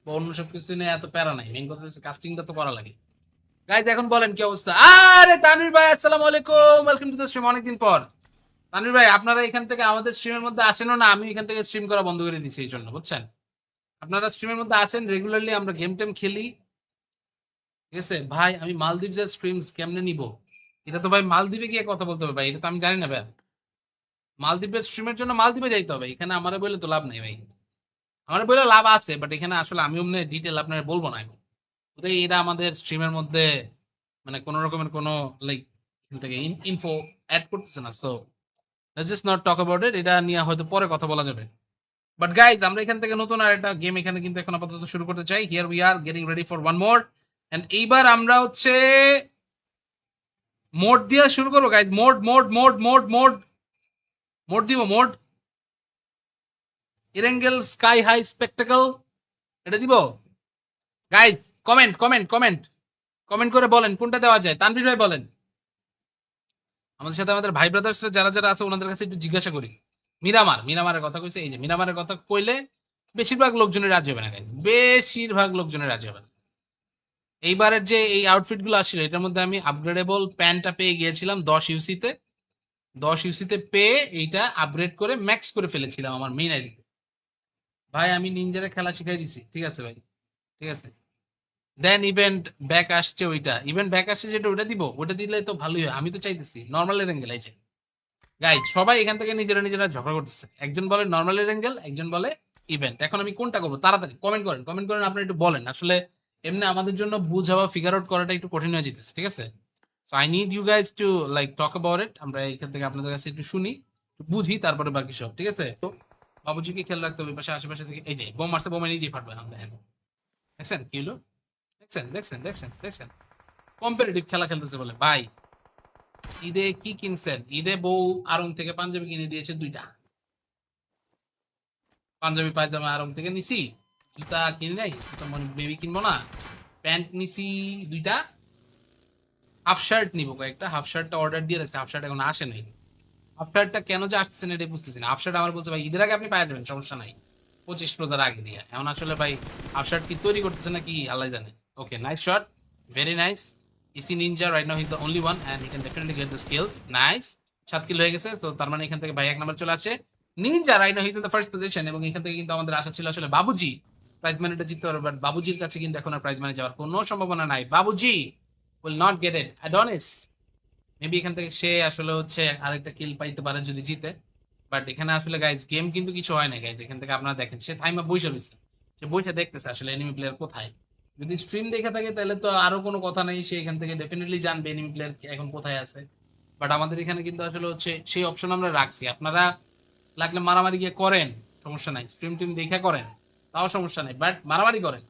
বা অন্য সব কিছু নিয়ে এত প্যারা নাই, মেইন কথা হচ্ছে কাস্টিংটা তো করা লাগে। গাইজ এখন বলেন কি অবস্থা? আরে তানভীর ভাই, আসসালামু আলাইকুম, ওয়েলকাম টু দ্য স্ট্রিম, অনেকদিন পর। তানভীর ভাই, আপনারা এখান থেকে আমাদের স্ট্রিমের মধ্যে আসেনও না, আমি এখান থেকে স্ট্রিম করা বন্ধ করে দিয়েছি এই জন্য, বুঝছেন? আপনারা স্ট্রিমের মধ্যে আছেন রেগুলারলি, আমরা গেম টেম খেলি, ঠিক আছে ভাই? আমি মালদ্বীপের স্ট্রিমস কেমনে নিব, এটা তো ভাই মালদ্বীপে গিয়ে কথা বলতে হবে ভাই, এটা তো আমি জানি না ভাই। মালদ্বীপের স্ট্রিমের জন্য মালদ্বীপে যাইতে হবে, এখানে আমারে বলে তো লাভ নেই ভাই। আমার বলে লাভ আছে, বাট এখানে আসলে আমি অমনি ডিটেল আপনার বলবো না এখন। ওটাই এটা আমাদের স্ট্রিমের মধ্যে মানে কোনো রকমের কোনো লাইক এখান থেকে ইনফো অ্যাড করতেছে না, so let's just not talk about ইট। এটা নিয়ে হয়তো পরে কথা বলা যাবে। বাট গাইজ, আমরা এখান থেকে নতুন আর একটা গেম এখানে কিন্তু এখন আপাতত শুরু করতে চাই। Here we are getting ready for one more, and এইবার আমরা হচ্ছে মোড দিয়ে শুরু করবো guys. Mode mode mode mode mode mode দিব, মোড ইরেঙ্গেল স্কাই হাই স্পেকটাকল, এটা দিব guys. Comment comment comment comment করে বলেন কোনটা দেওয়া যায়। তানভীর ভাই বলেন। আমাদের সাথে আমাদের ভাই ব্রাদার্সরা যারা যারা আছে ওনাদের কাছে একটু জিজ্ঞাসা করি। মিরামার, মিরামারের কথা কইছে, এই যে মিরামারের কথা কইলে বেশিরভাগ লোকজনের রাজি হবে না গাইজ, বেশিরভাগ লোকজনের রাজি হবে না। এইবারের যে এই আউটফিট গুলো আসছিল, এটার মধ্যে আমি আপগ্রেডেবল প্যান্টটা পেয়ে গিয়েছিলাম 10 ইউসিতে। 10 ইউসিতে পেয়ে এইটা আপগ্রেড করে ম্যাক্স করে ফেলেছিলাম আমার মেইন আইডিতে। ভাই আমি নিনজারে খেলা শিখাই দিছি, ঠিক আছে ভাই, ঠিক আছে। দেন ইভেন্ট ব্যাক আসছে, ওইটা ইভেন্ট ব্যাক আসছে যেটা, ওটা দিব, ওটা দিলে তো ভালোই হয়। আমি তো চাইতেছি নর্মালের অ্যাঙ্গেল আছে গাইজ। সবাই এখান থেকে নিজেরা নিজেরা ঝগড়া করতেছে, একজন বলে নর্মালের অ্যাঙ্গেল, একজন বলে ইভেন্ট। এখন আমি কোনটা করবো? তাড়াতাড়ি কমেন্ট করেন, কমেন্ট করেন, আপনারা একটু বলেন। আসলে এমনি আমাদের জন্য বুঝা বা ফিগার আউট করাটা একটু কঠিন হয়ে যেতেছে, ঠিক আছে? So I need you guys to like talk about it. আমরা এখান থেকে আপনাদের কাছে একটু শুনি, একটু বুঝি, তারপরে বাকি সব, ঠিক আছে? তো বাবুজিকে খেয়াল রাখতে হবে, পাশে আশেপাশে থেকে এই যে বোম মারছে, বোমে নিজেই ফাটবে না, দেখেন দেখছেন কি হলো, দেখছেন দেখছেন দেখছেন দেখছেন। কম্পিটিটিভ খেলা খেলতেছে বলে ভাই। ঈদে কি কিনছেন? ঈদে বউ আড়ং থেকে পাঞ্জাবি কিনে দিয়েছে 2টা, পাঞ্জাবি পায়জামা আড়ং থেকে নিছি। জুতা কিনে নাই, জুতা মনে বেবি কিনবো না। প্যান্ট নিছি 2টা, হাফ শার্ট নিবো কয়েকটা। হাফ শার্টটা অর্ডার দিয়ে রাখছে, হাফ শার্ট এখন আসে নাই। হাফ শার্টটা কেন যে আসছে না এটা বুঝতেছি না। হাফ শার্ট আমার বলছে ভাই ঈদের আগে আপনি পাওয়া যাবেন, সমস্যা নাই। 25 রোজার আগে দিয়ে। এখন আসলে ভাই হাফ শার্ট কি তৈরি করতেছে নাকি আল্লাহ জানে। Okay, nice shot, very nice. EC ninja right now he is the only one and he can definitely get the skills. Nice, 7 kill হয়ে গেছে। তো তার মানে এখান থেকে ভাই 1 নাম্বার চলে আসে। Ninja right now he is in the first position এবং এখান থেকে কিন্তু আমাদের আশা ছিল আসলে বাবুজি প্রাইজ মানিটা জিততে পারবে, বাট বাবুজির কাছে কিন্তু এখন আর প্রাইজ মানি যাওয়ার কোনো সম্ভাবনা নাই। Babuji will not get it. Adonis maybe এখান থেকে সে আসলে হচ্ছে আরেকটা কিল পাইতে পারে যদি জিতে। বাট এখানে আসলে গাইজ গেম কিন্তু কিছু হয় না গাইজ। এখান থেকে আপনারা দেখেন সে থাইমা বইসা রয়েছে, সে বইসা দেখতেছে আসলে এনিমি প্লেয়ার কোথায়। যদি স্ট্রিম দেখে থাকে তাহলে তো আরো কোনো কথা নেই, সে এখান থেকে ডেফিনেটলি জানবে এনিমি প্লেয়ার এখন কোথায় আছে। বাট আমাদের এখানে কিন্তু আসলে হচ্ছে সেই অপশন আমরা রাখছি। আপনারা লাগলে মারামারি গিয়ে করেন, সমস্যা নাই, স্ট্রিম টিম দেখে করেন, তাও সমস্যা নাই, বাট মারামারি করেন।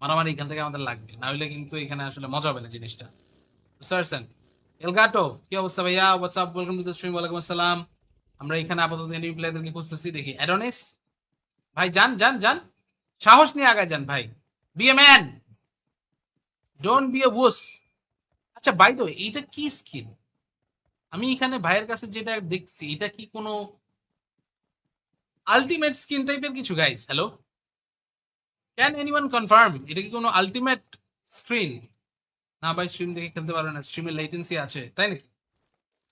মারামারি এখান থেকে আমাদের লাগবে, না হলে কিন্তু এখানে আসলে মজা হবে না জিনিসটা, বুঝতে পারছেন। এলগাটো কি অবস্থা ভাইয়া? WhatsApp, welcome to the stream. ওয়ালাইকুম আসসালাম। আমরা এখানে আপাতত এনিমি প্লেয়ারদেরকে খুঁজতেছি, দেখি। অ্যাডোনিস ভাই যান যান যান, সাহস নিয়ে আগায় যান ভাই, be a man, don't be a wuss. আচ্ছা বাই দ্য ওয়ে, এইটা কি স্কিল? আমি এখানে ভাইয়ের কাছে যেটা দেখছি, এটা কি কোনো আলটিমেট স্কিন টাইপের কিছু guys? Hello, can anyone confirm এটা কি কোনো আলটিমেট স্ক্রিন? না ভাই, স্ট্রিম দেখে খেলতে পারবে না, স্ট্রিমে লেটেন্সি আছে, তাই নাকি?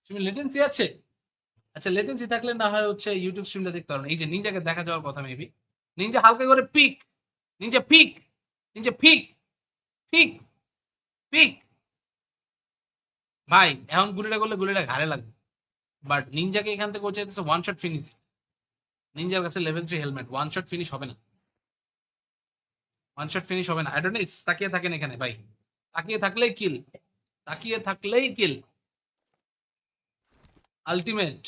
স্ট্রিমে লেটেন্সি আছে? আচ্ছা, লেটেন্সি থাকলে না হয় হচ্ছে ইউটিউব স্ট্রিমটা দেখতে পারবেন। এই যে নিনজাকে দেখা যাওয়ার কথা মেবি, নিনজা হালকা করে pick, ninja pick, ninja pick, pick, pick. ভাই এখন গুলিটা করলে গুলিটা ঘাড়ে লাগবে, বাট নিনজাকে এখান থেকে চাইতেছে ওয়ান শট ফিনিশ। নিনজার কাছে level 3 helmet, one shot finish হবে না, ওয়ান শট ফিনিশ হবে না। অ্যাডোনিস তাকিয়ে থাকেন এখানে ভাই, তাকিয়ে থাকলেই কিল, তাকিয়ে থাকলেই কিল। আলটিমেট,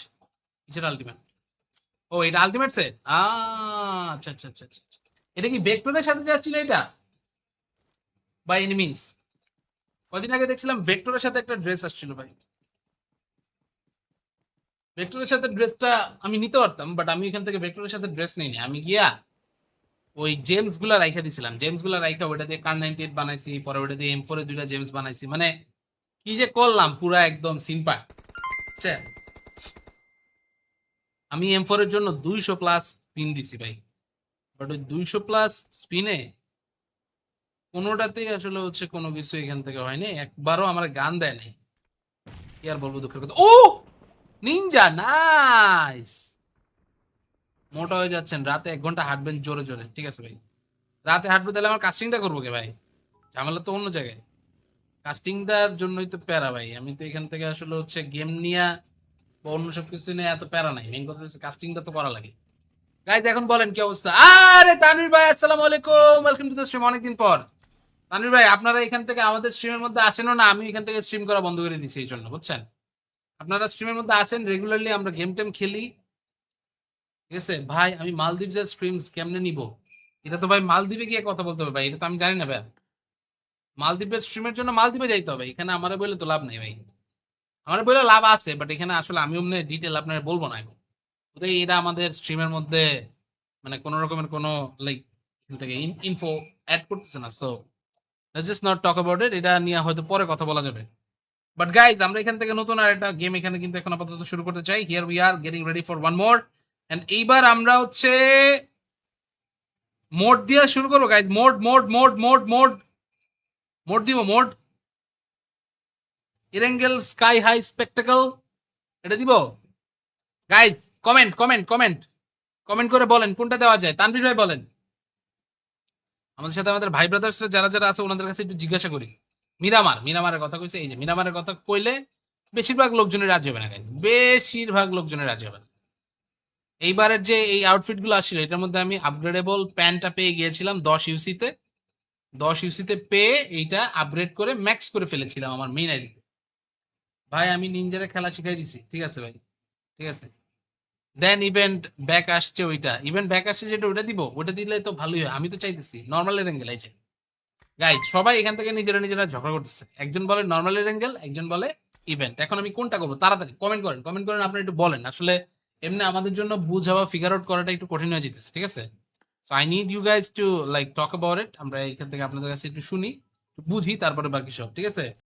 কিসের আলটিমেট? ও এটা আলটিমেট সেট, আচ্ছা আচ্ছা আচ্ছা আচ্ছা। এটা কি ভেক্টরের সাথে যাচ্ছিল এটা বাই এনি মিনস? কদিন আগে দেখছিলাম ভেক্টরের সাথে একটা ড্রেস আসছিল ভাই। ভেক্টরের সাথে ড্রেসটা আমি নিতে পারতাম, বাট আমি এখান থেকে ভেক্টরের সাথে ড্রেস নিইনি। আমি গিয়া ওই জেমস গুলা রাইখা দিছিলাম, জেমস গুলা রাইখা ওটা দিয়ে কার 98 বানাইছি, পরে ওটা দিয়ে M4 এর 2টা জেমস বানাইছি। মানে কি যে করলাম, পুরা একদম সিম্পল। আমি M4 এর জন্য 200 প্লাস স্পিন দিছি ভাই, বাট ওই 200 প্লাস স্পিনে কোনোটাতেই আসলে হচ্ছে কোনো কিছু এখান থেকে হয়নি, একবারও আমার গান দেয় নাই। কি আর বলবো, দুঃখের কথা। ও নিনজা, নাইস। মোটা হয়ে যাচ্ছেন, রাতে 1 ঘন্টা হাঁটবেন জোরে জোরে, ঠিক আছে ভাই? রাতে হাঁটবো তাহলে আমার কাস্টিংটা করবো কে ভাই? ঝামেলা তো অন্য জায়গায়, কাস্টিংটার জন্যই তো প্যারা ভাই। আমি তো এখান থেকে আসলে হচ্ছে গেম নিয়ে বা অন্য সব কিছু নিয়ে এত প্যারা নাই, মেইন কথা হচ্ছে কাস্টিংটা তো করা লাগে। গাইজ এখন বলেন কি অবস্থা? আরে তানভীর ভাই, আসসালামু আলাইকুম, ওয়েলকাম টু দ্য স্ট্রিম। অনেকদিন পর তানভীর ভাই, আপনারা এখান থেকে আমাদের স্ট্রিমের মধ্যে আসেনও না, আমি এখান থেকে স্ট্রিম করা বন্ধ করে দিছি এই জন্য, বুঝছেন? আপনারা স্ট্রিমের মধ্যে আছেন রেগুলারলি, আমরা গেম টেম খেলি, ঠিক আছে ভাই? আমি মালদ্বীপের স্ট্রিমস কেমনে নিব? এটা তো ভাই মালদ্বীপে গিয়ে কথা বলতে হবে ভাই, এটা তো আমি জানি না ভাই। মালদ্বীপের স্ট্রিমের জন্য মালদ্বীপে যাইতে হবে, এখানে আমারে বলে তো লাভ নেই ভাই। আমার বলে লাভ আছে, বাট এখানে আসলে আমি অমনি ডিটেল আপনারা বলবো না এখন। ওটাই এটা আমাদের স্ট্রিমের মধ্যে মানে কোন রকমের কোনো লাইক থেকে ইনফো অ্যাড করতেছে না, so let's just not talk about ইট। এটা নিয়ে হয়তো পরে কথা বলা যাবে। বাট গাইজ আমরা এখান থেকে নতুন আর একটা গেম এখানে কিন্তু এখন আপাতত শুরু করতে চাই। Here we are getting ready for one more, and এইবার আমরা হচ্ছে মোড দিয়ে শুরু করবো guys. Mode mode mode mode mode mode দিব, মোড ইরেঙ্গেল স্কাই হাই স্পেকটাকল, এটা দিব guys. Comment comment comment comment করে বলেন কোনটা দেওয়া যায়। তানভীর ভাই বলেন। আমাদের সাথে আমাদের ভাই ব্রাদার্সরা যারা যারা আছে ওনাদের কাছে একটু জিজ্ঞাসা করি। মিরামার, মিরামারের কথা কইছে, এই যে মিরামারের কথা কইলে বেশিরভাগ লোকজনের রাজি হবে না গাইজ, বেশিরভাগ লোকজনের রাজি হবে না। এইবারের যে এই আউটফিট গুলো আসছিল এটার মধ্যে আমি আপগ্রেডেবল প্যান্টটা পেয়ে গিয়েছিলাম 10 ইউসিতে, 10 ইউসিতে পেয়ে এইটা আপগ্রেড করে ম্যাক্স করে ফেলেছিলাম আমার মেইন আইডিতে। ভাই আমি নিনজারে খেলা শিখাই দিছি, ঠিক আছে ভাই, ঠিক আছে। দেন ইভেন্ট ব্যাক আসছে, ওইটা ইভেন্ট ব্যাক আসছে যেটা ওটা দিব, ওটা দিলে তো ভালোই হয়। আমি তো চাইতেছি নর্মালের অ্যাঙ্গেল আছে গাইজ। সবাই এখান থেকে নিজেরা নিজেরা ঝগড়া করতেছে, একজন বলে নর্মালের অ্যাঙ্গেল, একজন বলে ইভেন্ট। এখন আমি কোনটা করবো? তাড়াতাড়ি কমেন্ট করেন, কমেন্ট করেন, আপনারা একটু বলেন। আসলে এমনি আমাদের জন্য বুঝা বা ফিগার আউট করাটা একটু কঠিন হয়ে যেতেছে, ঠিক আছে? So I need you guys to like talk about it. আমরা এখান থেকে আপনাদের কাছে একটু শুনি, একটু বুঝি, তারপরে বাকি সব, ঠিক আছে?